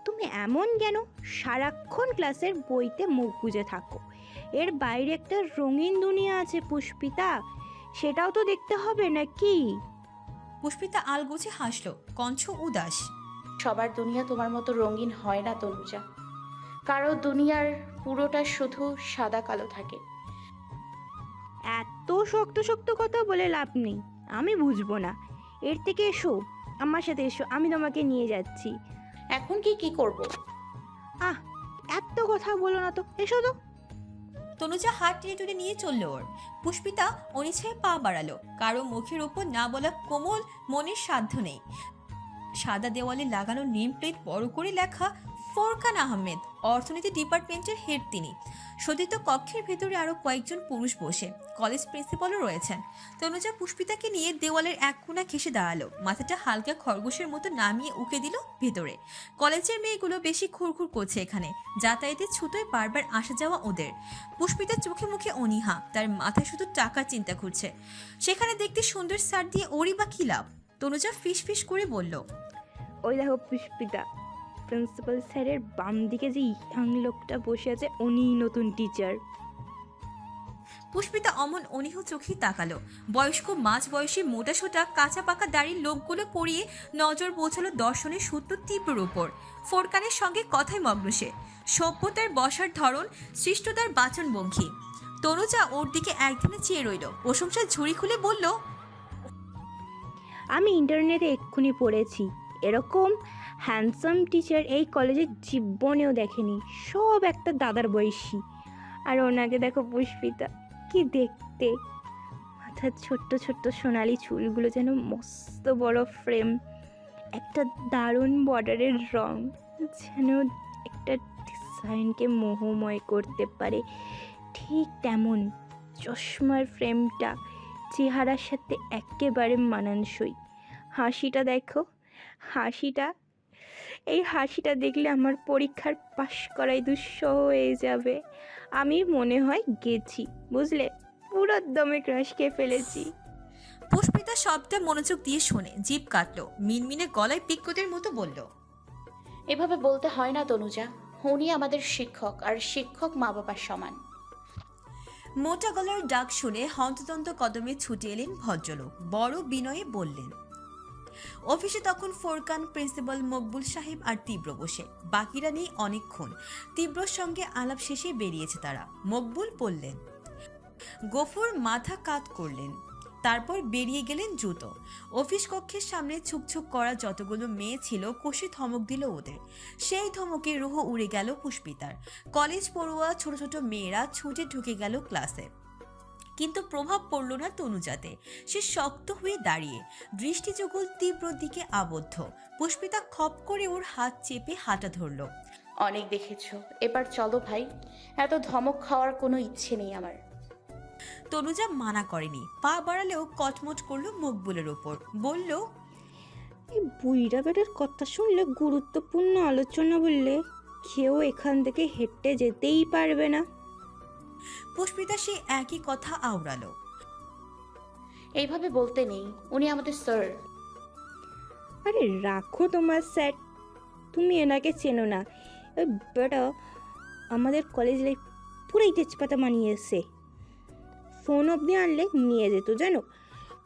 তুমি এমন কেন? সারাক্ষণ ক্লাসের বইতে মুখ গুজে থাকো। এর বাইরে একটা রঙিন দুনিয়া আছে পুষ্পিতা, সেটাও তো দেখতে হবে নাকি? পুষ্পিতা আলগোছে হাসলো, কণ্ঠ উদাস। সবার দুনিয়া তোমার মতো রঙিন হয় না তনুজা। কারো দুনিয়ার পুরোটা শুধু সাদা কালো থাকে। এত শক্ত শক্ত কথা বলে লাভ নেই, আমি বুঝবো না। এর থেকে এসো, আমার সাথে এসো, আমি তোমাকে নিয়ে যাচ্ছি। এখন কি করব? আহ, এত কথা বলো না তো, এসো তো। তনুজা হাত টেনে টুনে নিয়ে চলল ওর। পুষ্পিতা অনিচ্ছায় পা বাড়ালো। কারো মুখের ওপর না বলা কোমল মনের সাধ্য নেই। সাদা দেওয়ালে লাগানো নেম প্লেট বড় করে লেখা ফোরকান আহমেদ, অর্থনীতি ডিপার্টমেন্টের হেড তিনি। সদিত কক্ষের ভেতরে আরো কয়েকজন পুরুষ বসে, কলেজ প্রিন্সিপালও রয়েছেন। তনুজা পুষ্পিতাকে নিয়ে দেওয়ালের এক কোণা ঘেঁষে দাঁড়ালো, মাথাটা হালকা খরগোশের মতো নামিয়ে উকে দিল ভেতরে। কলেজের মেয়েগুলো বেশি খুরখুর করছে এখানে, যাতায়াতের ছুতোয় বারবার আসা যাওয়া ওদের। পুষ্পিতার চোখে মুখে অনীহা, তার মাথায় শুধু টাকার চিন্তা ঘুরছে। সেখানে দেখতে সুন্দর সার দিয়ে ওরই বা কি লাভ? তনুজা ফিস ফিস করে বলল, ওই দেখো পুষ্পিতা, প্রিন্সিপাল স্যারের বাম দিকে যে ইয়াং লোকটা বসে আছে, উনিই নতুন টিচার। পুষ্পিতা অমন অনীহ চোখেই তাকালো। বয়স্ক মাঝ বয়সী মোটাসোটা কাঁচা পাকা দাড়ির লোকগুলো পড়িয়ে নজর পৌঁছালো দর্শনের সূত্র তীব্রর উপর। ফোরকানের সঙ্গে কথায় মগ্ন সে। সভ্যতার বসার ধরন, সৃষ্টতার বাচনভঙ্গি। তনুজা ওর দিকে একদিনে চেয়ে রইল, প্রশংসার ঝুড়ি খুলে বলল, আমি ইন্টারনেটে এক্ষুনি পড়েছি, এরকম হ্যান্ডসাম টিচার এই কলেজের জীবনেও দেখেনি। সব একটা দাদার বয়সী। আর ওনাকে দেখো পুষ্পিতা, কি দেখতে! মাথার ছোট্ট ছোট্ট সোনালি চুলগুলো যেন মস্ত বড় ফ্রেম, একটা দারুণ বর্ডারের রং যেন একটা ডিজাইনকে মোহময় করতে পারে। ঠিক তেমন চশমার ফ্রেমটা চেহারার সাথে একেবারে মানানসই। হাসিটা দেখো, হাসিটা, এই হাসিটা দেখলে আমার পরীক্ষার পাশ করাই দুঃসহ হয়ে যাবে। আমি মনে হয় গেছি, বুঝলে, পুরো দমে ক্রাশ খেয়ে ফেলেছি। পুষ্পিতা সবটা মনোযোগ দিয়ে শোনে, জিভ কাটলো, মিনমিনে গলায় পিককোটের মতো বলল, এভাবে বলতে হয় না তনুজা, উনি আমাদের শিক্ষক, আর শিক্ষক মা বাবার সমান। মোটা গলার ডাক শুনে হন্তদন্ত কদমে ছুটে এলেন ভদ্রলোক, বড় বিনয়ে বললেন। অফিসে তখন ফোরকান, প্রিন্সিপাল, মকবুল সাহেব আর তীব্র বসে। বাকিরা নেই অনেকক্ষণ। তীব্রর সঙ্গে আলাপ শেষে বেরিয়েছে তারা। মকবুল বললেন, গফুর মাথা কাত করলেন, তারপর বেরিয়ে গেলেন দ্রুত। অফিস কক্ষের সামনে ছুকছুক করা যতগুলো মেয়ে ছিল কষে ধমক দিল ওদের। সেই ধমকে রুহ উড়ে গেল পুষ্পিতার। কলেজ পড়ুয়া ছোট ছোট মেয়েরা ছুটে ঢুকে গেল ক্লাসে, কিন্তু প্রভাব পড়ল না তনুজাতে। সে শক্ত হয়ে দাঁড়িয়ে, দৃষ্টিযোগল তীব্র দিকে আবদ্ধ। পুষ্পিতা খপ করে ওর হাত চেপে হাঁটা ধরল। অনেক দেখেছো, এবার চলো ভাই, এত ধমক খাওয়ার কোনো ইচ্ছে নেই আমার। তনুজা মানা করেনি, পা বাড়ালেও কটমট করলো মকবুলের ওপর। বলল, এই বুইড়া বেটার কথা শুনলে গুরুত্বপূর্ণ আলোচনা বললে কেউ এখান থেকে হেঁটে যেতেই পারবে না। পুষ্পিতা সে একই কথা আওড়ালো। এইভাবে বলতে নেই, উনি আমাদের স্যার। আরে রাখো তোমার স্যার, তুমি এনাকে চেনো না। ওই বেটা আমাদের কলেজ লাইফ পুরাই তেজপাতা মানিয়েছে। ফোন অবধি আনলে নিয়ে যেত জানো,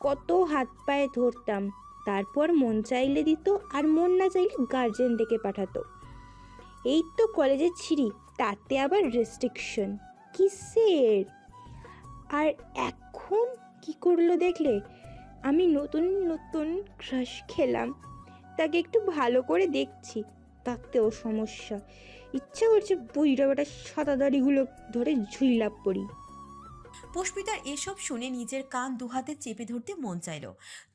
কত হাত পায়ে ধরতাম, তারপর মন চাইলে দিত, আর মন না চাইলে গার্জেন ডেকে পাঠাতো। এই তো কলেজের ছিঁড়ি, তাতে আবার রেস্ট্রিকশন কিসের! আর এখন কি করলো দেখলে? আমি নতুন নতুন ক্রাশ খেলাম, তাকে একটু ভালো করে দেখছি, তাতেও সমস্যা। ইচ্ছা করছে বুইড়া বেটা সাদা দাড়িগুলো ধরে ঝুইলাপ পড়ি। পুষ্পিতার এসব শুনে নিজের কান দুহাতে চেপে ধরতে মন চাইল।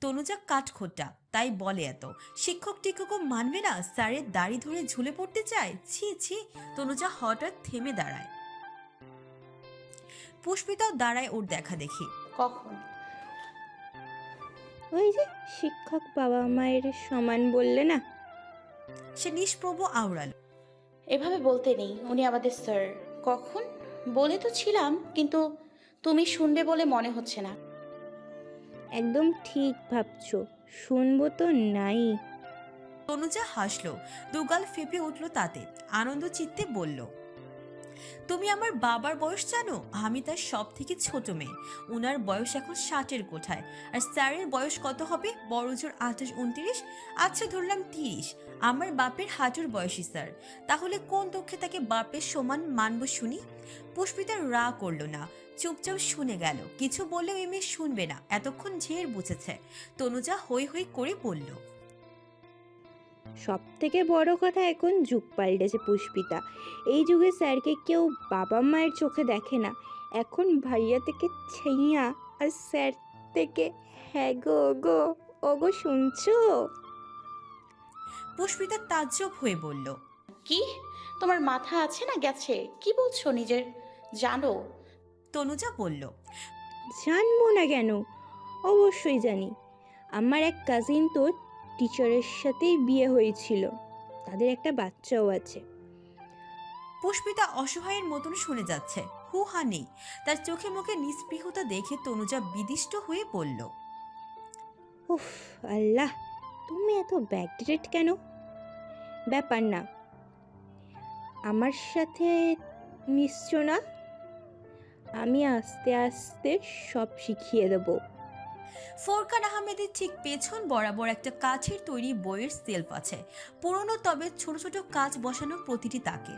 তনুজা কাঠখোট্টা, তাই বলে এত। শিক্ষক টিক্ষকও মানবে না, স্যারের দাড়ি ধরে ঝুলে পড়তে চায়। ছি ছি। তনুজা হঠাৎ থেমে দাঁড়ায়। পুষ্পিতাও দাঁড়ায় ওর দেখা দেখি। কখন? ওই যে শিক্ষক বাবা মায়ের সমান বললে না। সে নিষ্প্রভ আওড়ালো। এভাবে বলতে নেই, উনি আমাদের স্যার। কখন বলে তো ছিলাম, কিন্তু তুমি শুনবে বলে মনে হচ্ছে না। একদম ঠিক ভাবছো, শুনবো তো নাই। তনুজা হাসলো, দুগাল ফেপে উঠল তাতে, আনন্দ চিত্তে বলল, তুমি আমার বাবার বয়স জানো? আমি তার সব থেকে ছোট মেয়ে। ওনার বয়স এখন 60-এর কোঠায়। আর স্যারের বয়স কত হবে? বড় জোর 28-29। আচ্ছা ধরলাম 30। আমার বাপের হাঁটুর বয়সী স্যার। তাহলে কোন দুঃখে তাকে বাপের সমান মানব শুনি? পুষ্পিতা রা করলো না, চুপচাপ শুনে গেল। কিছু বললেও এই মেয়ে শুনবে না, এতক্ষণ ঝেড় বুঝেছে। তনুজা হই হই করে বলল, সব থেকে বড় কথা, এখন যুগ পাল্টেছে পুষ্পিতা। এই যুগে স্যারকে কেউ বাবা মায়ের চোখে দেখে না। এখন ভাইয়া থেকে ছাইয়া, আর স্যার থেকে হ্যাঁ গো গো ওগো, শুনছো? পুষ্পিতা তাজ্জব হয়ে বলল, কি তোমার মাথা আছে না গেছে? কি বলছো নিজের জানো? তনুজা বলল, জানবো না কেন, অবশ্যই জানি। আমার এক কাজিন তো টিচারের সাথেই বিয়ে হয়েছিল, তাদের একটা বাচ্চাও আছে। পুষ্পিতা অসহায়ের মতন শুনে যাচ্ছে, হু হা নেই। তার চোখে মুখে নিস্পৃহতা দেখে তনুজা বিদিষ্ট হয়ে বলল, উফ আল্লাহ, তুমি এত ব্যাকডেটেড কেন? ব্যাপার না, আমার সাথে মিশছো না, আমি আস্তে আস্তে সব শিখিয়ে দেবো। ফোরকান আহমেদের ঠিক পেছন বরাবর একটা কাঠের তৈরি বইয়ের সেলফ আছে, পুরনো তবে ছোট ছোট কাচ বসানো প্রতিটি তাকে।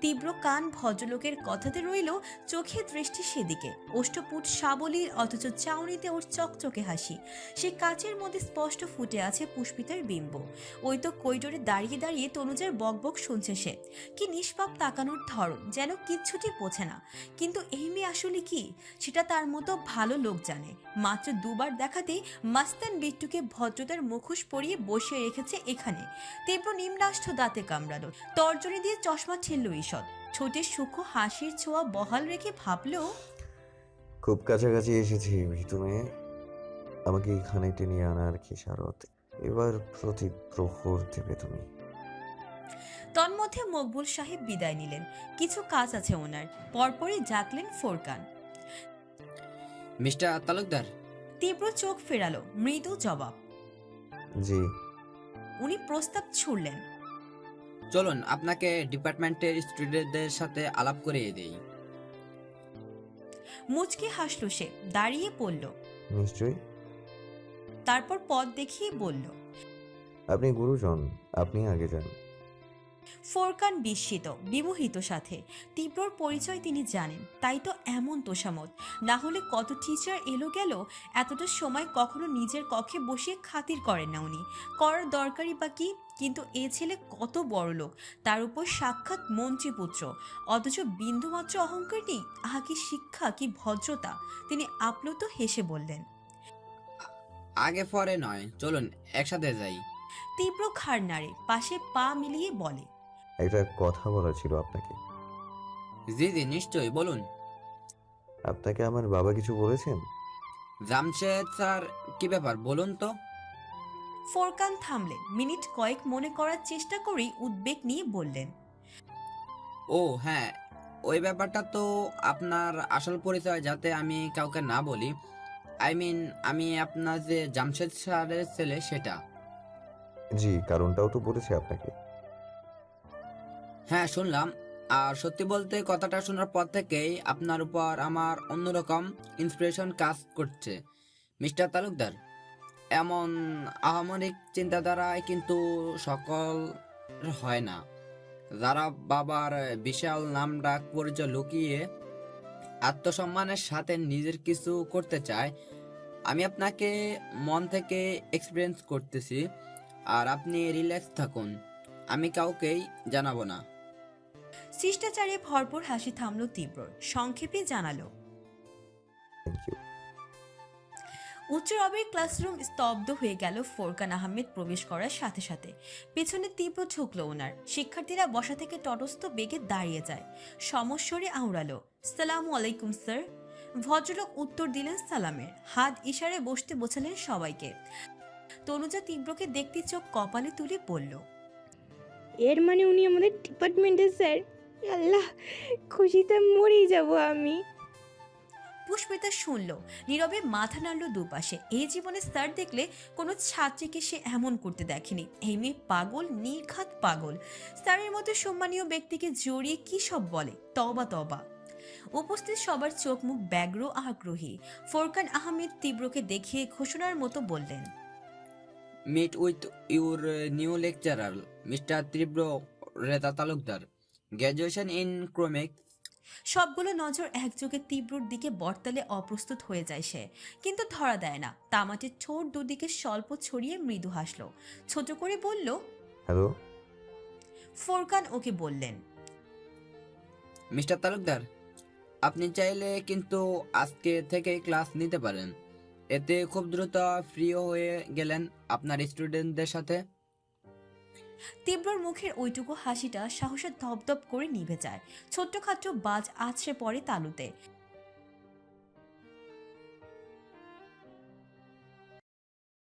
তীব্র কান ভদ্রলোকের কথাতে রইল, চোখে দৃষ্টি সেদিকে। ওষ্ঠপুট সাবলীল, অথচ চাউনিতে ওর চকচকে হাসি। সে কাচের মধ্যে স্পষ্ট ফুটে আছে পুষ্পিতার বিম্ব। ওই তো করিডোরে দাঁড়িয়ে দাঁড়িয়ে তনুজার বকবক শুনছে সে। কি নিষ্পাপ তাকানোর ধরন, যেন কিচ্ছুটি বোঝে না। কিন্তু এই মেয়ে আসলে কি, সেটা তার মতো ভালো লোক জানে। মাত্র দুবার দেখাতেই মাস্তান বিট্টুকে ভদ্রতার মুখোশ পরিয়ে বসিয়ে রেখেছে এখানে। তীব্র নিম্নাষ্ঠ দাঁতে কামড়ালো, তর্জনী দিয়ে চশমা ঠেললো ঈষৎ। ছোটে সূক্ষ্ম হাসির ছোঁয়া বহাল রেখে ভাবলো, খুব কাছাকাছি এসেছি মৃত্যু মেয়ে, আমাকে এখানে টেনে আনার খেসারত এবার প্রতি প্রহর দেবে তুমি। তন্মধ্যে মকবুল সাহেব বিদায় নিলেন, কিছু কাজ আছে ওনার। পরপরই ডাকলেন ফোরকান। মিস্টার তালুকদার। তীব্র চোখ ফেরালো, মৃদু জবাব। জি। উনি প্রস্তাব ছুড়লেন, চলুন আপনাকে ডিপার্টমেন্টের স্টুডেন্টদের সাথে আলাপ করিয়ে দেই। মুচকি হাসলো সে, দাঁড়িয়ে পড়ল। নিশ্চয়ই। তারপর পথ দেখিয়ে বলল, আপনি গুরুজন, আপনি আগে যান। ফোরকান বিস্মিত, বিমোহিত সাথে। তীব্রর পরিচয় তিনি জানেন, তাই তো এমন তোষামত। না হলে কত টিচার এলো গেল, এতটা সময় কখনো নিজের কক্ষে বসিয়ে খাতির করেন না উনি। করার দরকারই বা কি? কিন্তু এ ছেলে কত বড় লোক, তার উপর সাক্ষাৎ মন্ত্রীপুত্র, অথচ বিন্দুমাত্র অহংকার নেই। আহা কি শিক্ষা, কি ভদ্রতা! তিনি আপ্লুত হেসে বললেন, আগে পরে নয়, চলুন একসাথে যাই। তীব্র খাড় নাড়ে, পাশে পা মিলিয়ে বলে, একটা কথা বলা ছিল আপনাকে। জি জি নিশ্চয়ই, বলুন। আপনাকে আমার বাবা কিছু বলেছেন? জামশেদ স্যার, কি ব্যাপার বলুন তো। ফোরকান থামলেন, মিনিট কয়েক মনে করার চেষ্টা করেই উদ্বেগ নিয়ে বললেন, ও হ্যাঁ, ওই ব্যাপারটা তো আপনার আসল পরিচয় যাতে আমি কাউকে না বলি। আমি আপনার যে জামশেদ স্যারের ছেলে সেটা। জি, কারণটাও তো বলেছে আপনাকে। হ্যাঁ শুনলাম। আর সত্যি বলতে কথাটা শোনার পর থেকেই আপনার উপর আমার অন্যরকম ইন্সপিরেশন কাজ করছে মিস্টার তালুকদার। এমন আহামরিক চিন্তাধারায় কিন্তু সকল হয় না। যারা বাবার বিশাল নাম ডাক পরিচয় লুকিয়ে আত্মসম্মানের সাথে নিজের কিছু করতে চায়, আমি আপনাকে মন থেকে এক্সপিরিয়েন্স করতেছি। আর আপনি রিল্যাক্স থাকুন, আমি কাউকেই জানাবো না। শিষ্টাচারে ভরপুর হাসি থামল তীব্র, সংক্ষেপে জানালো, উচ্চ রবের ক্লাসরুম স্তব্ধ হয়ে গেল ফোরকান আহমেদ প্রবেশ করার সাথে সাথে। পেছনে তীব্র ঝুঁকল ওনার। শিক্ষার্থীরা বসা থেকে তটস্থ বেগে দাঁড়িয়ে যায়। সমস্বরে আওড়ালো, সালামু আলাইকুম স্যার। ভদ্রলোক উত্তর দিলেন সালামের, হাত ইশারায় বসতে বোঝালেন সবাইকে। তনুজা তীব্রকে দেখতে চোখ কপালে তুলে বলল, এর মানে উনি আমাদের ডিপার্টমেন্টের স্যার। আল্লাহ, খুশিতে মরেই যাব আমি। পুষ্পিতা শুনল, নীরবে মাথা নাড়ল দুপাশে। এই জীবনে স্যার দেখলে কোনো ছাত্রীকে সে এমন করতে দেখেনি। এই মেয়ে পাগল, নির্ঘাত পাগল। স্যারের মতো সম্মানীয় ব্যক্তিকে জড়িয়ে কি সব বলে, তবা তবা। উপস্থিত সবার চোখ মুখ ব্যগ্র আগ্রহী। ফোরকান আহমেদ তীব্রকে দেখিয়ে ঘোষণার মতো বললেন, meet with your new lecturer mister Tibra Reta Talukdar, graduation in chromics. সবগুলো নজর একযোগে তীব্রর দিকে বর্তালে অপ্রস্তুত হয়ে যায় সে, কিন্তু ধরা দেয় না। তামাটের ঠোঁট দুদিকে স্বল্প ছড়িয়ে মৃদু হাসল, ছোট করে বলল, হ্যালো। ফোরকান ওকে বললেন, মিস্টার তালুকদার, আপনি চাইলে কিন্তু আজকে থেকে ক্লাস নিতে পারেন। এতে খুব দ্রুত ফ্রি হয়ে গেলেন আপনার স্টুডেন্টদের সাথে। তীব্রর মুখের ওইটুকু হাসিটা সাহসে ধপধপ করে নিভে যায়। ছোট্টখাট্ট বাজ আছড়ে পড়ে তালুতে।